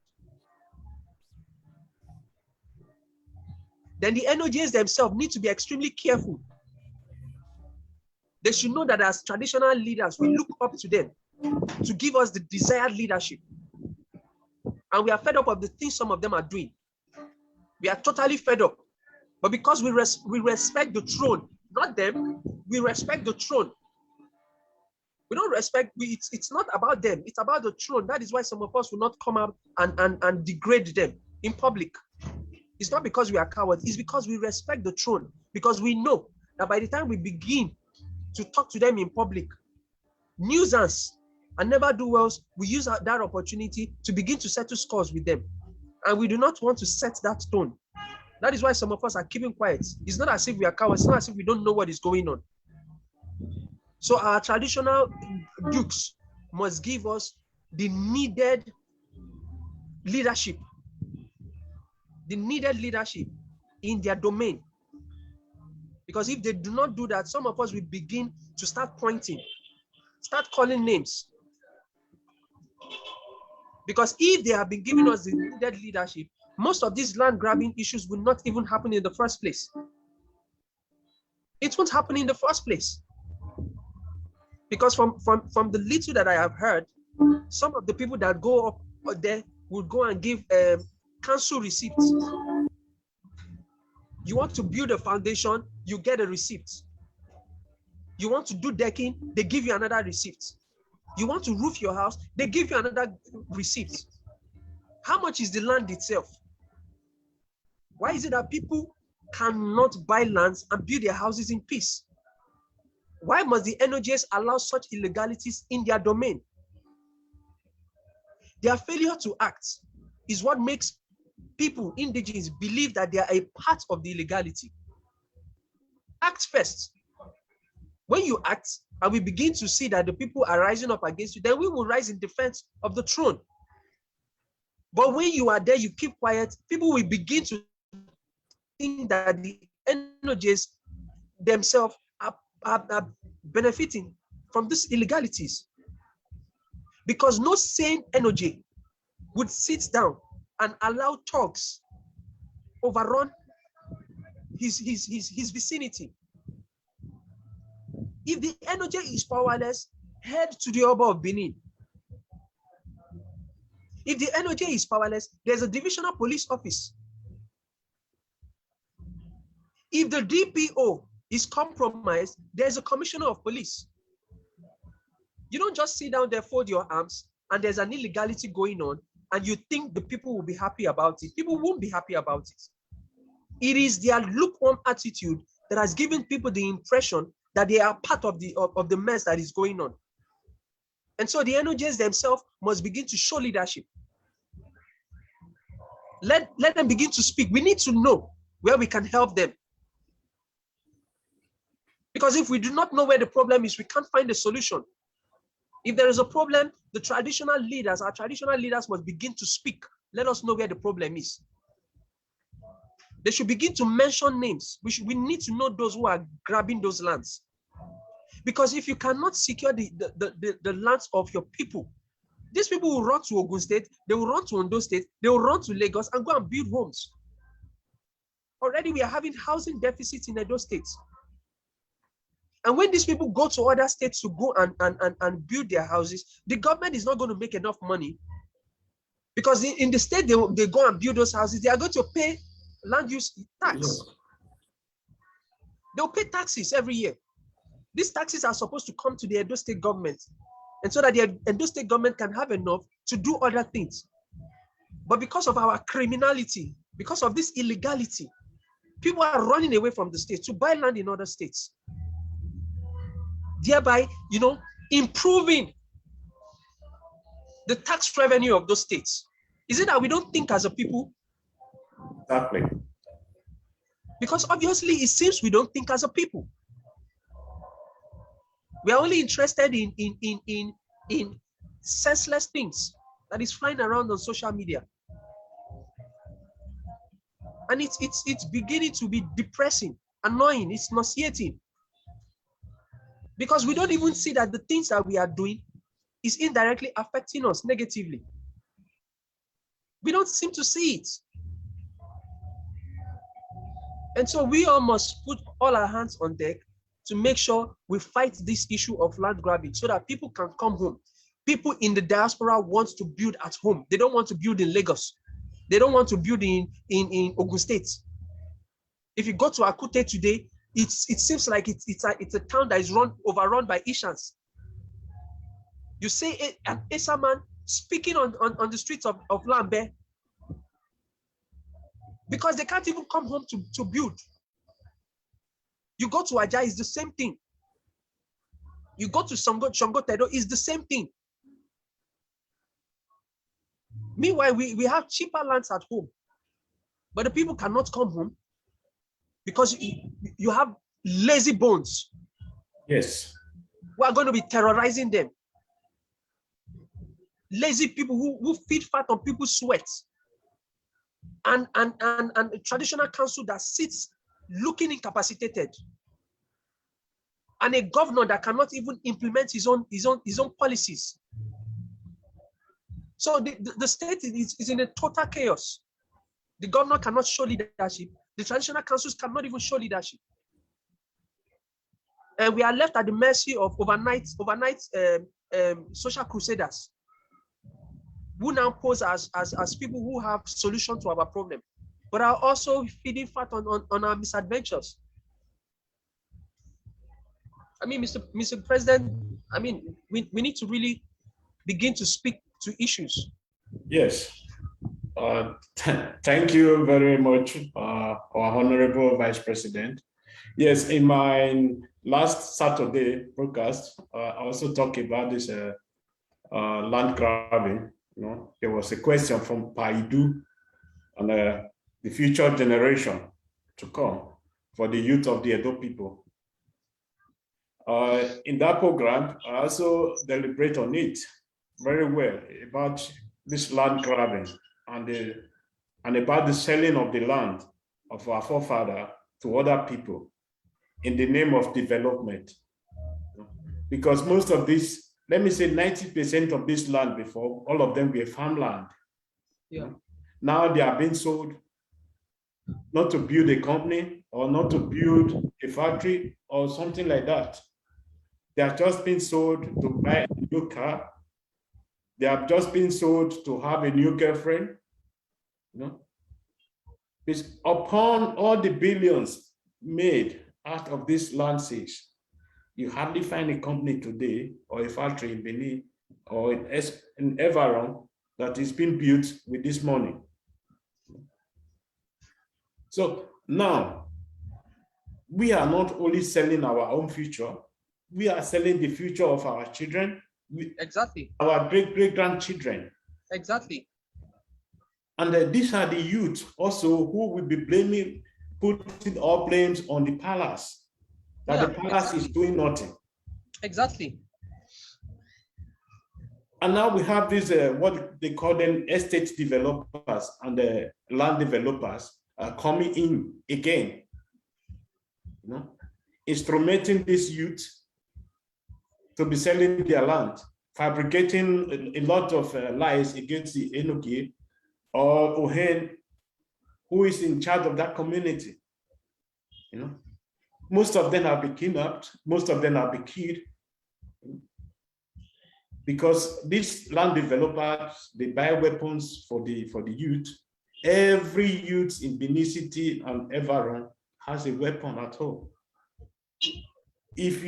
Then the NOJs themselves need to be extremely careful. They should know that as traditional leaders, we look up to them to give us the desired leadership. And we are fed up of the things some of them are doing. We are totally fed up. But because we respect the throne, not them, we respect the throne. We don't respect, it's not about them, it's about the throne. That is why some of us will not come out and degrade them in public. It's not because we are cowards, it's because we respect the throne. Because we know that by the time we begin to talk to them in public, nuisance and never do wells, we use that opportunity to begin to settle scores with them. And we do not want to set that tone. That is why some of us are keeping quiet. It's not as if we are cowards, it's not as if we don't know what is going on. So our traditional dukes must give us the needed leadership. The needed leadership in their domain. Because if they do not do that, some of us will begin to start pointing, start calling names. Because if they have been giving us the needed leadership, most of these land grabbing issues will not even happen in the first place. It won't happen in the first place. Because from the little that I have heard, some of the people that go up there will go and give council receipts. You want to build a foundation, you get a receipt. You want to do decking, they give you another receipt. You want to roof your house, they give you another receipt. How much is the land itself? Why is it that people cannot buy lands and build their houses in peace? Why must the NOJs allow such illegalities in their domain? Their failure to act is what makes people, indigenous, believe that they are a part of the illegality. Act first. When you act and we begin to see that the people are rising up against you, then we will rise in defense of the throne. But when you are there, you keep quiet, people will begin to think that the NOJs themselves are benefiting from these illegalities. Because no sane NOJ would sit down and allow thugs overrun his vicinity. If the NOJ is powerless, head to the Oba of Benin. If the NOJ is powerless, there's a divisional police office. If the DPO is compromised, there's a commissioner of police. You don't just sit down there, fold your arms, and there's an illegality going on, and you think the people will be happy about it. People won't be happy about it. It is their lukewarm attitude that has given people the impression that they are part of the mess that is going on. And so the NOJs themselves must begin to show leadership. Let them begin to speak. We need to know where we can help them. Because if we do not know where the problem is, we can't find a solution. If there is a problem, our traditional leaders must begin to speak. Let us know where the problem is. They should begin to mention names. We need to know those who are grabbing those lands. Because if you cannot secure the lands of your people, these people will run to Ogun State, they will run to Ondo State, they will run to Lagos and go and build homes. Already we are having housing deficits in Edo State. And when these people go to other states to go and build their houses, the government is not going to make enough money Because in the state they go and build those houses, they are going to pay land use tax. Yes. They'll pay taxes every year. These taxes are supposed to come to the Edo State government, and so that the Edo State government can have enough to do other things. But because of our criminality, because of this illegality, people are running away from the state to buy land in other states, thereby, improving the tax revenue of those states. Is it that we don't think as a people? Exactly. Because obviously it seems we don't think as a people. We are only interested in senseless things that is flying around on social media. And it's beginning to be depressing, annoying, it's nauseating. Because we don't even see that the things that we are doing is indirectly affecting us negatively. We don't seem to see it. And so we all must put all our hands on deck to make sure we fight this issue of land grabbing so that people can come home. People in the diaspora want to build at home. They don't want to build in Lagos. They don't want to build in Ogun State. If you go to Akute today, it seems like it's a town that is overrun by Ishans. You see an Esa man speaking on the streets of Lambe because they can't even come home to build. You go to Ajah, it's the same thing. You go to Songo Tedo, it's the same thing. Meanwhile, we have cheaper lands at home, but the people cannot come home because you have lazy bones. Yes. We are going to be terrorizing them. Lazy people who feed fat on people's sweat. And a traditional council that sits looking incapacitated. And a governor that cannot even implement his own policies. So the state is in a total chaos. The governor cannot show leadership. The traditional councils cannot even show leadership. And we are left at the mercy of overnight social crusaders who now pose as people who have solutions to our problem, but are also feeding fat on our misadventures. I mean, Mr. President, I mean, we need to really begin to speak to issues. Yes. Thank you very much, our Honorable Vice President. Yes, in my last Saturday broadcast, I also talked about this land grabbing. There was a question from Paidu on the future generation to come for the youth of the Edo people. In that program, I also deliberate on it very well about this land grabbing and about the selling of the land of our forefather to other people in the name of development. Because most of this, let me say 90% of this land before, all of them were farmland. Yeah. Now they are being sold not to build a company or not to build a factory or something like that. They are just being sold to buy a new car. They have just been sold to have a new girlfriend. It's upon all the billions made out of these land sales, you hardly find a company today or a factory in Benin or in Everon that is being built with this money. So now, we are not only selling our own future, we are selling the future of our children. Exactly. Our great-great-grandchildren. Exactly. And these are the youth also who will be putting all blames on the palace. That the palace is doing nothing. Exactly. And now we have these, what they call them estate developers and the land developers coming in again, instrumenting these youth to be selling their land, fabricating a lot of lies against the Enoki or Ohen, who is in charge of that community. Most of them have been kidnapped, most of them have been killed. because these land developers, they buy weapons for the youth. Every youth in Benin City and Everon has a weapon at home. If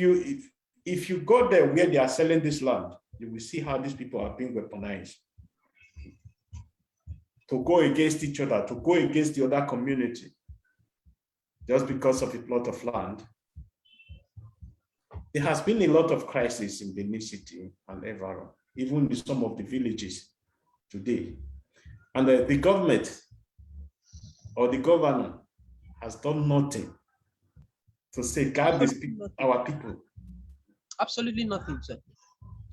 you go there where they are selling this land, you will see how these people are being weaponized to go against each other, to go against the other community, just because of a plot of land. There has been a lot of crisis in Benin City and Everon, even in some of the villages today. And the government or the governor has done nothing to safeguard our people. Absolutely nothing, sir.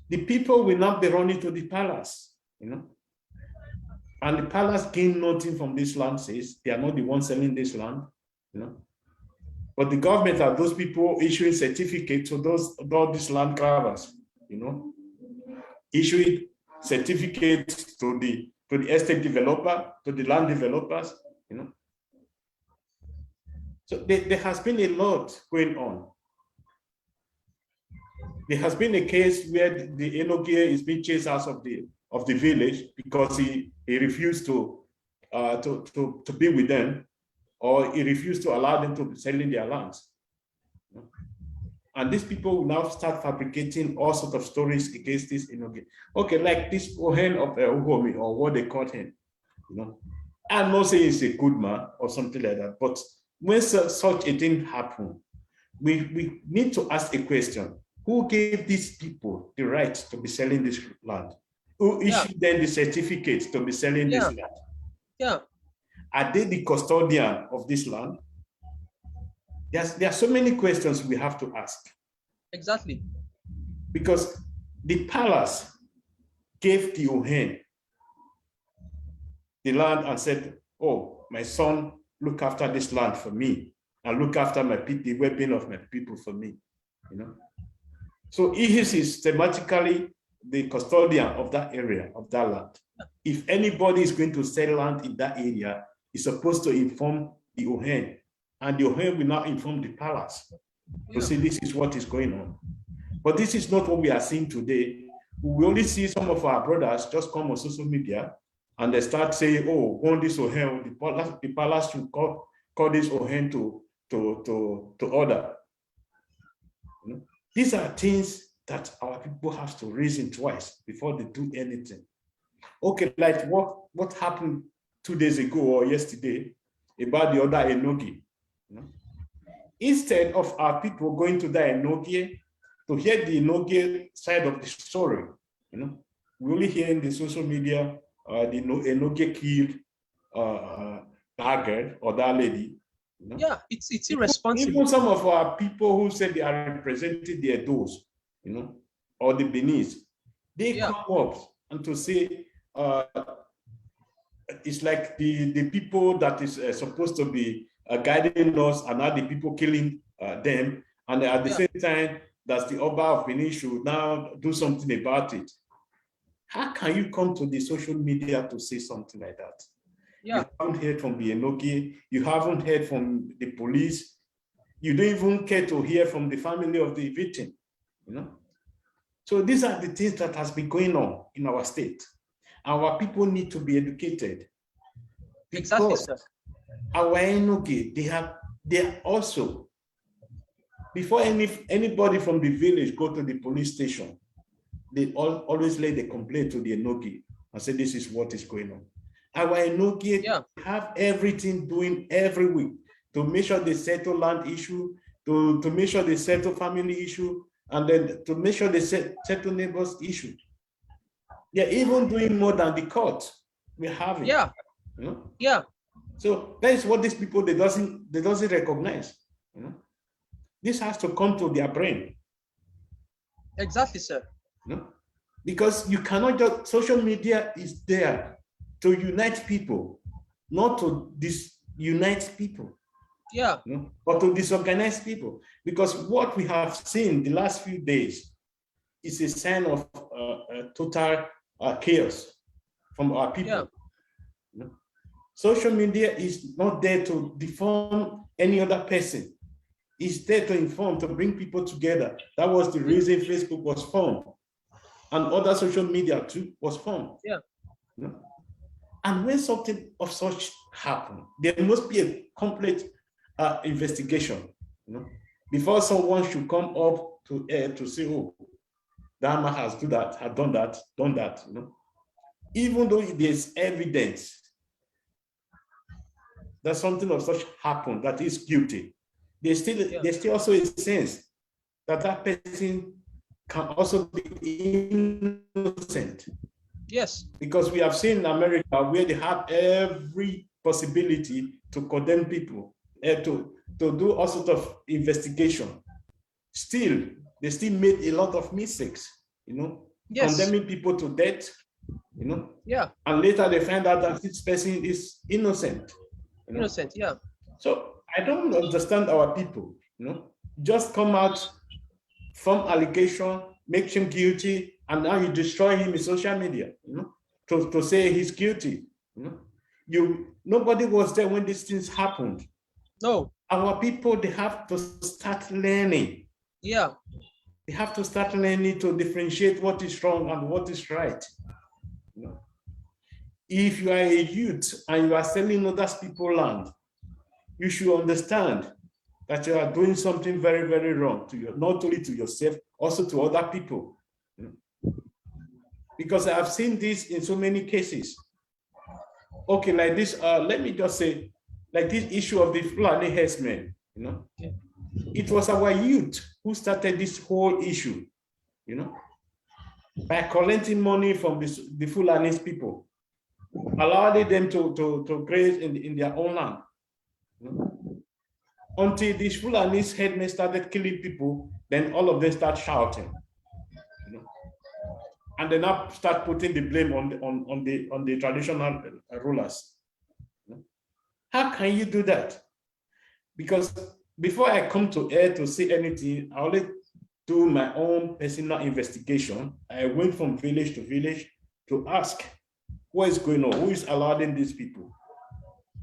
The people will not be running to the palace, and the palace gain nothing from this land, says they are not the ones selling this land, but the government are those people issuing certificates to all these land grabbers, issuing certificates to the estate developer, to the land developers, So there has been a lot going on. There has been a case where the Enogie is being chased out of the village because he refused to be with them, or he refused to allow them to be selling their lands. And these people will now start fabricating all sorts of stories against this Enogie. Okay, like this Ohen of Ugomi, or what they call him. I'm not saying he's a good man or something like that, but when such a thing happens, we need to ask a question. Who gave these people the right to be selling this land? Who issued them the certificate to be selling this land? Yeah. Are they the custodian of this land? There are so many questions we have to ask. Exactly. Because the palace gave the Ohen the land and said, oh, my son, look after this land for me, and look after the well-being of my people for me. So he is systematically the custodian of that area, of that land. If anybody is going to sell land in that area, he's supposed to inform the Ohen, and the Ohen will now inform the palace to say this is what is going on. But this is not what we are seeing today. We only see some of our brothers just come on social media and they start saying, oh, on this Ohen, the palace should call this Ohen to order. These are things that our people have to reason twice before they do anything. Okay, like what happened 2 days ago or yesterday about the other Enogie. Instead of our people going to the Enogie to hear the Enogie side of the story, we only hear in the social media the Enogie killed that girl or that lady. Yeah, it's irresponsible. Even some of our people who said they are representing the Edos, or the Benis, they come up and to say it's like the people that is supposed to be guiding us are now the people killing them, and at the same time, that's the Oba of Benin should now do something about it. How can you come to the social media to say something like that? You haven't heard from the Enogie, you haven't heard from the police, you don't even care to hear from the family of the victim, So these are the things that has been going on in our state. Our people need to be educated. Exactly, sir. Our Enogie, they are also, before anybody from the village go to the police station, they always lay the complaint to the Enogie and say, this is what is going on. Our Enogie have everything doing every week to make sure they settle land issue, to make sure they settle family issue, and then to make sure they settle neighbors issue. They're even doing more than the court we're having. So that is what these people they doesn't recognize. This has to come to their brain. Exactly, sir. Because you cannot just, social media is there to unite people, not to disunite people. But to disorganize people. Because what we have seen the last few days is a sign of total chaos from our people. Social media is not there to deform any other person. It's there to inform, to bring people together. That was the reason Facebook was formed. and other social media too was formed. Yeah. You know? And when something of such happen, there must be a complete investigation, you know, before someone should come up to air to say, oh, that man has done that, you know. Even though there's evidence that something of such happened that is guilty, there's still also a sense that that person can also be innocent. Yes. Because we have seen in America where they have every possibility to condemn people, to do all sorts of investigation. Still, they still made a lot of mistakes, you know, Yes. condemning people to death, you know. Yeah. And later they find out that this person is innocent. You know? Innocent. Yeah. So I don't understand our people, you know, just come out from allegation, make him guilty, and now you destroy him in social media, you know, to say he's guilty. You know, nobody was there when these things happened. No. Our people, they have to start learning. Yeah. They have to start learning to differentiate what is wrong and what is right. You know, if you are a youth and you are selling other people land, you should understand that you are doing something very, very wrong to you, not only to yourself, also to other people. Because I have seen this in so many cases. Okay, like this, let me just say, like this issue of the Fulani herdsmen, you know, Yeah. it was our youth who started this whole issue, you know, by collecting money from the Fulani people, allowing them to graze in their own land. You know? Until these Fulani headmen started killing people, then all of them start shouting, you know, and then now start putting the blame on the traditional rulers. You know? How can you do that? Because before I come to air to say anything, I only do my own personal investigation. I went from village to village to ask what is going on, who is allowing these people.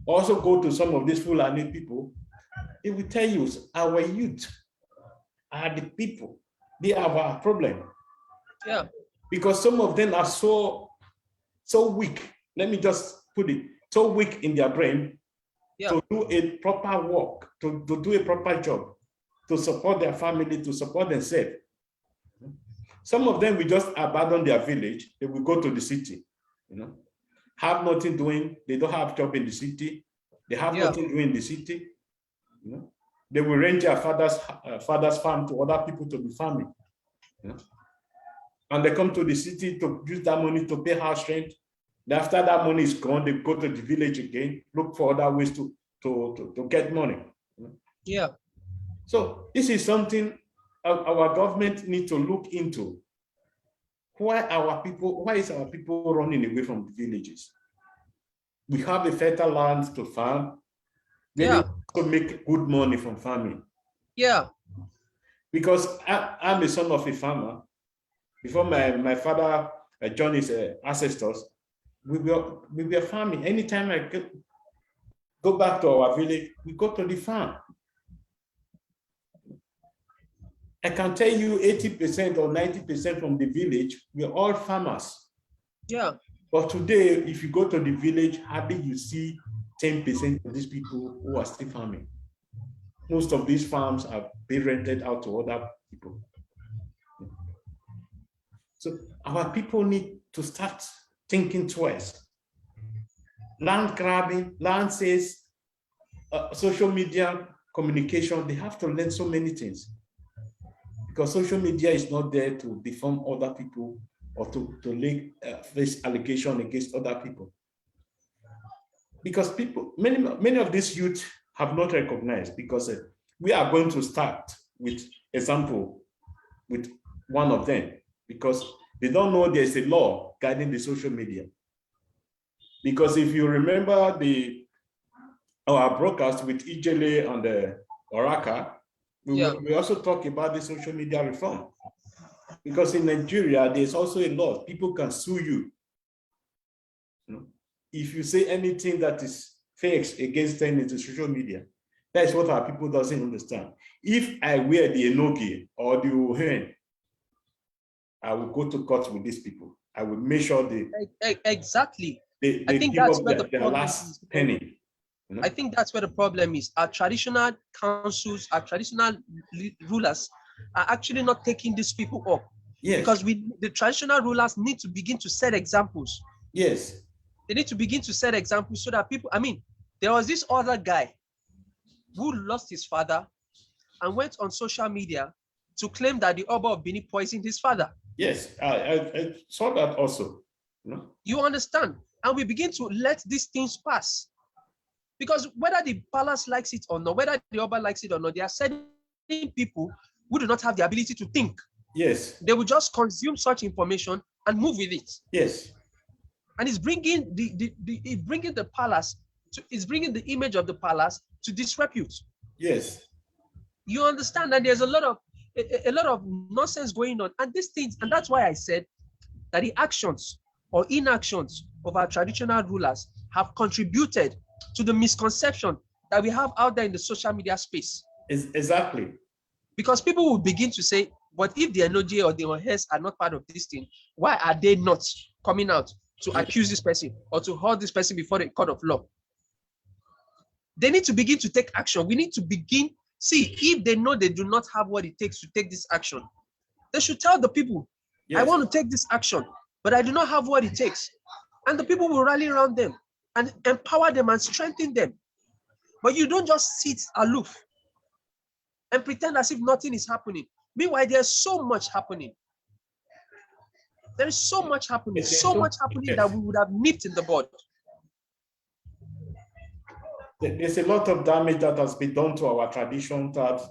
Also go to some of these Fulani people. They will tell you our youth are the people. They are our problem. Yeah. Because some of them are so weak. Let me just put it, so weak in their brain, yeah, to do a proper work, to do a proper job, to support their family, to support themselves. Some of them will just abandon their village. They will go to the city, you know, have nothing doing. They don't have job in the city. They have nothing doing in the city. You know, they will rent their father's farm to other people to be farming. You know? And they come to the city to use that money to pay house rent. Then after that money is gone, they go to the village again, look for other ways to get money. Yeah. So this is something our government needs to look into. Why is our people running away from the villages? We have a fertile land to farm. They also make good money from farming. Yeah. Because I'm a son of a farmer. Before my father joined his ancestors, we were farming. Anytime I go back to our village, we go to the farm. I can tell you 80% or 90% from the village, we're all farmers. Yeah. But today, if you go to the village, hardly you see 10% of these people who are still farming. Most of these farms are being rented out to other people. So our people need to start thinking twice. Land grabbing, land sales, social media communication, they have to learn so many things. Because social media is not there to defame other people or to lay face allegation against other people. Because many of these youth have not recognized, because we are going to start with example with one of them, because they don't know there's a law guiding the social media. Because if you remember our broadcast with Ijele and Oraka, we also talk about the social media reform. Because in Nigeria, there's also a law. People can sue you. If you say anything that is fake against them into social media. That's what our people doesn't understand. If I wear the enogi or the ohen, I will go to court with these people. I will make sure Exactly. they I think give that's up where the their problem last is. penny. You know? I think that's where the problem is. Our traditional councils, our traditional rulers are actually not taking these people up. Yes. Because the traditional rulers need to begin to set examples. Yes. They need to begin to set examples so that people, I mean, there was this other guy who lost his father and went on social media to claim that the Oba of Benin poisoned his father. Yes, I saw that also. You understand? And we begin to let these things pass. Because whether the palace likes it or not, whether the Oba likes it or not, there are certain people who do not have the ability to think. Yes. They will just consume such information and move with it. Yes. And it's bringing the palace to, it's bringing the image of the palace to disrepute. Yes. You understand that there's a lot of nonsense going on, and these things, and that's why I said that the actions or inactions of our traditional rulers have contributed to the misconception that we have out there in the social media space. Exactly. Because people will begin to say, but if the NOJ or the OHS are not part of this thing, why are they not coming out to accuse this person or to hold this person before the court of law? They need to begin to take action. We need to begin, see, if they know they do not have what it takes to take this action, they should tell the people, yes, I want to take this action, but I do not have what it takes. And the people will rally around them and empower them and strengthen them. But you don't just sit aloof and pretend as if nothing is happening. Meanwhile, there's so much happening. There is so much happening, yes, that we would have nipped in the bud. There's a lot of damage that has been done to our tradition, that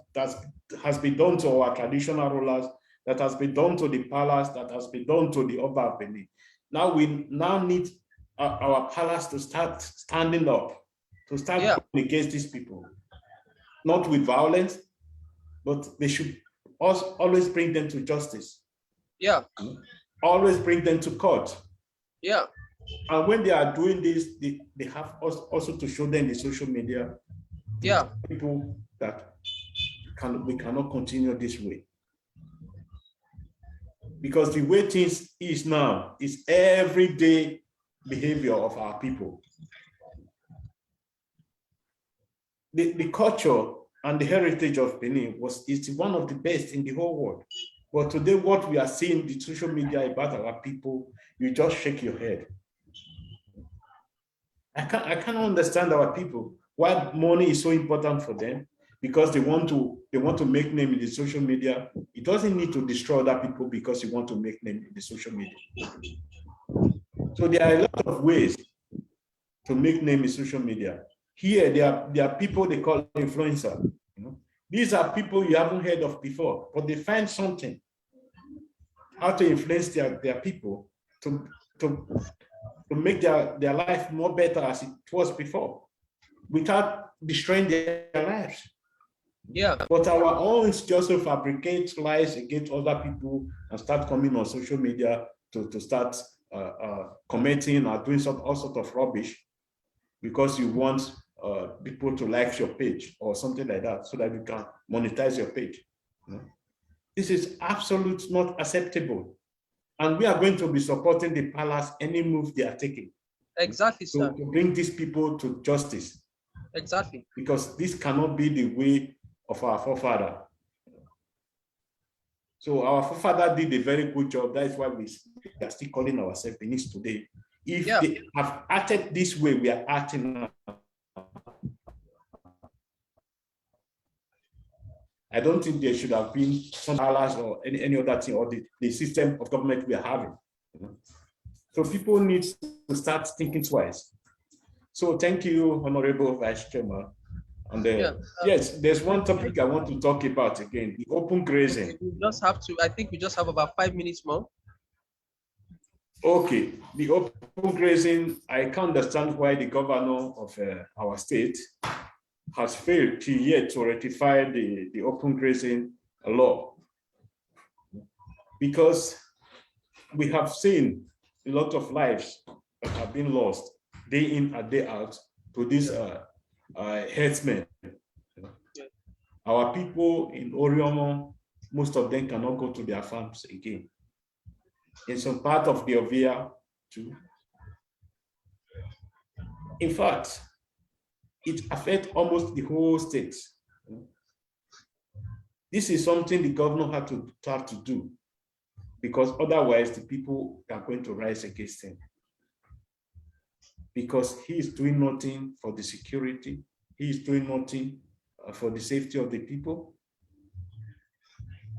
has been done to our traditional rulers, that has been done to the palace, that has been done to the Oba of Benin. Now we need our palace to start standing up, to start going against these people, not with violence, but they should always bring them to justice. Yeah. Always bring them to court. Yeah. And when they are doing this, they have also to show them the social media. Yeah. People that we cannot continue this way. Because the way things is now is everyday behavior of our people. The culture and the heritage of Benin is one of the best in the whole world. But today, what we are seeing in the social media about our people, you just shake your head. I can't understand our people, why money is so important for them, because they want to make name in the social media. It doesn't need to destroy other people because you want to make name in the social media. So there are a lot of ways to make name in social media. Here, there are people they call influencer. These are people you haven't heard of before, but they find something, how to influence their people to make their life more better as it was before, without destroying their lives. Yeah. But our own is just to fabricate lies against other people and start coming on social media to start commenting or doing all sorts of rubbish because you want people to like your page or something like that so that you can monetize your page. This is absolutely not acceptable. And we are going to be supporting the palace any move they are taking. Exactly, sir. To bring these people to justice. Exactly. Because this cannot be the way of our forefather. So our forefather did a very good job. That is why we are still calling ourselves Benin today. If they have acted this way, we are acting now. I don't think there should have been some palace or any other thing or the system of government we are having. So people need to start thinking twice. So thank you, Honorable Vice Chairman. And yes, there's one topic I want to talk about again, the open grazing. We just have to, I think we just have about 5 minutes more. Okay, the open grazing, I can't understand why the governor of our state has failed till yet to ratify the open grazing law. Because we have seen a lot of lives that have been lost day in and day out to these herdsmen. Our people in Oriomo, most of them cannot go to their farms again. in some part of the Ovia too. In fact, it affects almost the whole state. This is something the governor had to start to do, because otherwise the people are going to rise against him. Because he is doing nothing for the security, he is doing nothing for the safety of the people.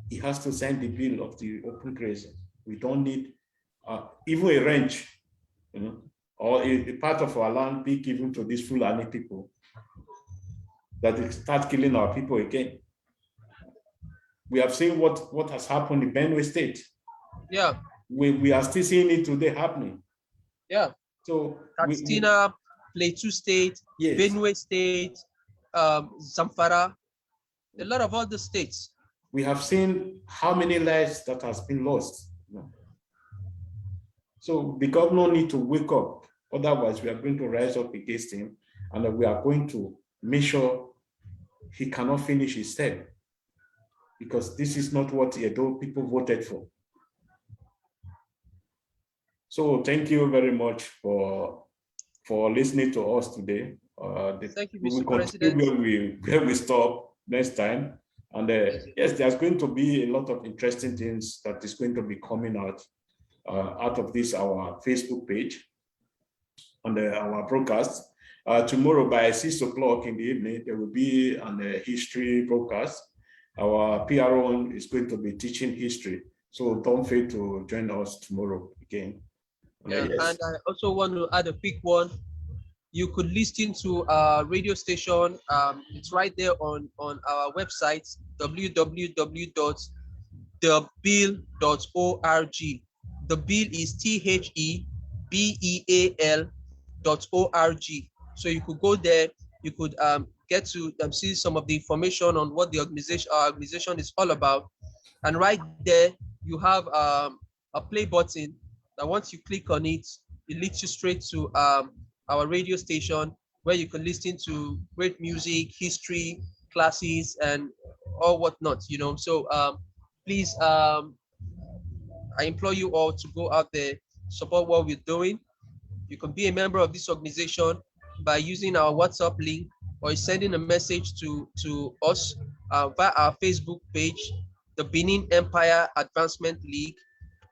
He has to sign the bill of the open grazing. We don't need even a ranch, or a part of our land be given to these Fulani people that they start killing our people again. We have seen what has happened in Benue State. Yeah. We are still seeing it today happening. Yeah. So Katsina, Plateau State, yes. Benue State, Zamfara, a lot of other states. We have seen how many lives that has been lost. So the governor need to wake up. Otherwise, we are going to rise up against him, and we are going to make sure he cannot finish his term, because this is not what the adult people voted for. So thank you very much for listening to us today. Thank you, we will Mr. President. continue where we stop next time. And yes, there's going to be a lot of interesting things that is going to be coming out of this, our Facebook page and our broadcast. Tomorrow by 6 o'clock in the evening, there will be an history broadcast. Our PRO is going to be teaching history. So don't fail to join us tomorrow again. Yeah, yes. and I also want to add a quick one. You could listen to our radio station. It's right there on our website, www.thebeal.org. The Beal is THEBEAL.org. So you could go there. You could get to see some of the information on what the our organization is all about. And right there, you have a play button that once you click on it, it leads you straight to our radio station, where you can listen to great music, history classes, and all whatnot. So please, I implore you all to go out there, support what we're doing. You can be a member of this organization by using our WhatsApp link, or sending a message to us via our Facebook page, the Benin Empire Advancement League.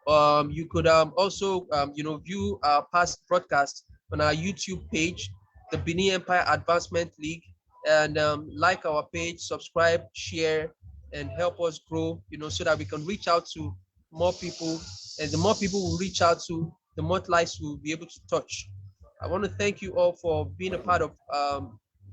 You could also view our past broadcasts on our YouTube page, the Benin Empire Advancement League, and like our page, subscribe, share, and help us grow, so that we can reach out to more people. And the more people we reach out to, the more lives we'll be able to touch. I want to thank you all for being a part of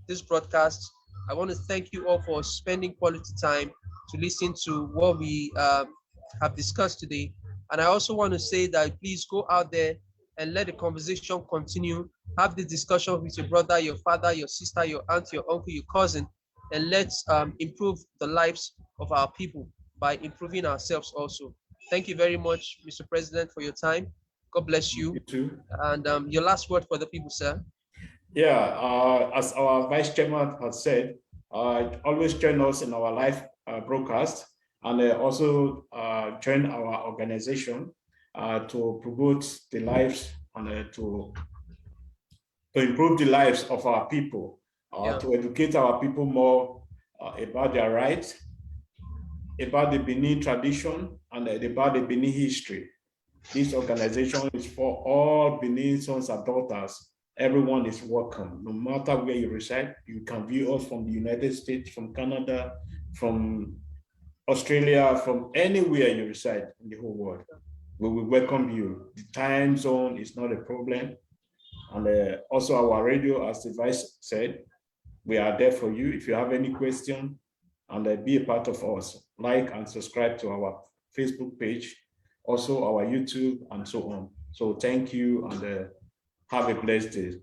this broadcast. I want to thank you all for spending quality time to listen to what we have discussed today. And I also want to say that please go out there and let the conversation continue. Have the discussion with your brother, your father, your sister, your aunt, your uncle, your cousin, and let's improve the lives of our people by improving ourselves also. Thank you very much, Mr. President, for your time. God bless you. You too. And your last word for the people, sir. Yeah, as our Vice Chairman has said, always join us in our live broadcast, and also join our organization to promote the lives and to improve the lives of our people, to educate our people more about their rights, about the Benin tradition, and about the Benin history. This organization is for all Benin sons and daughters. Everyone is welcome, no matter where you reside. You can view us from the United States, from Canada, from Australia, from anywhere you reside in the whole world. We will welcome you. The time zone is not a problem. And also our radio, as the Vice said, we are there for you. If you have any question, and be a part of us, like and subscribe to our Facebook page, also our YouTube, and so on. So thank you, and have a blessed day.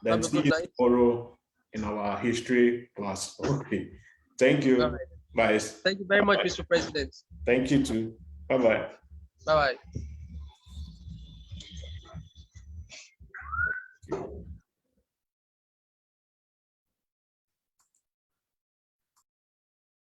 Then see you tomorrow in our history class. Okay. Thank you. Right. Bye. Thank you very much, Mr. President. Thank you too. Bye-bye. Bye-bye.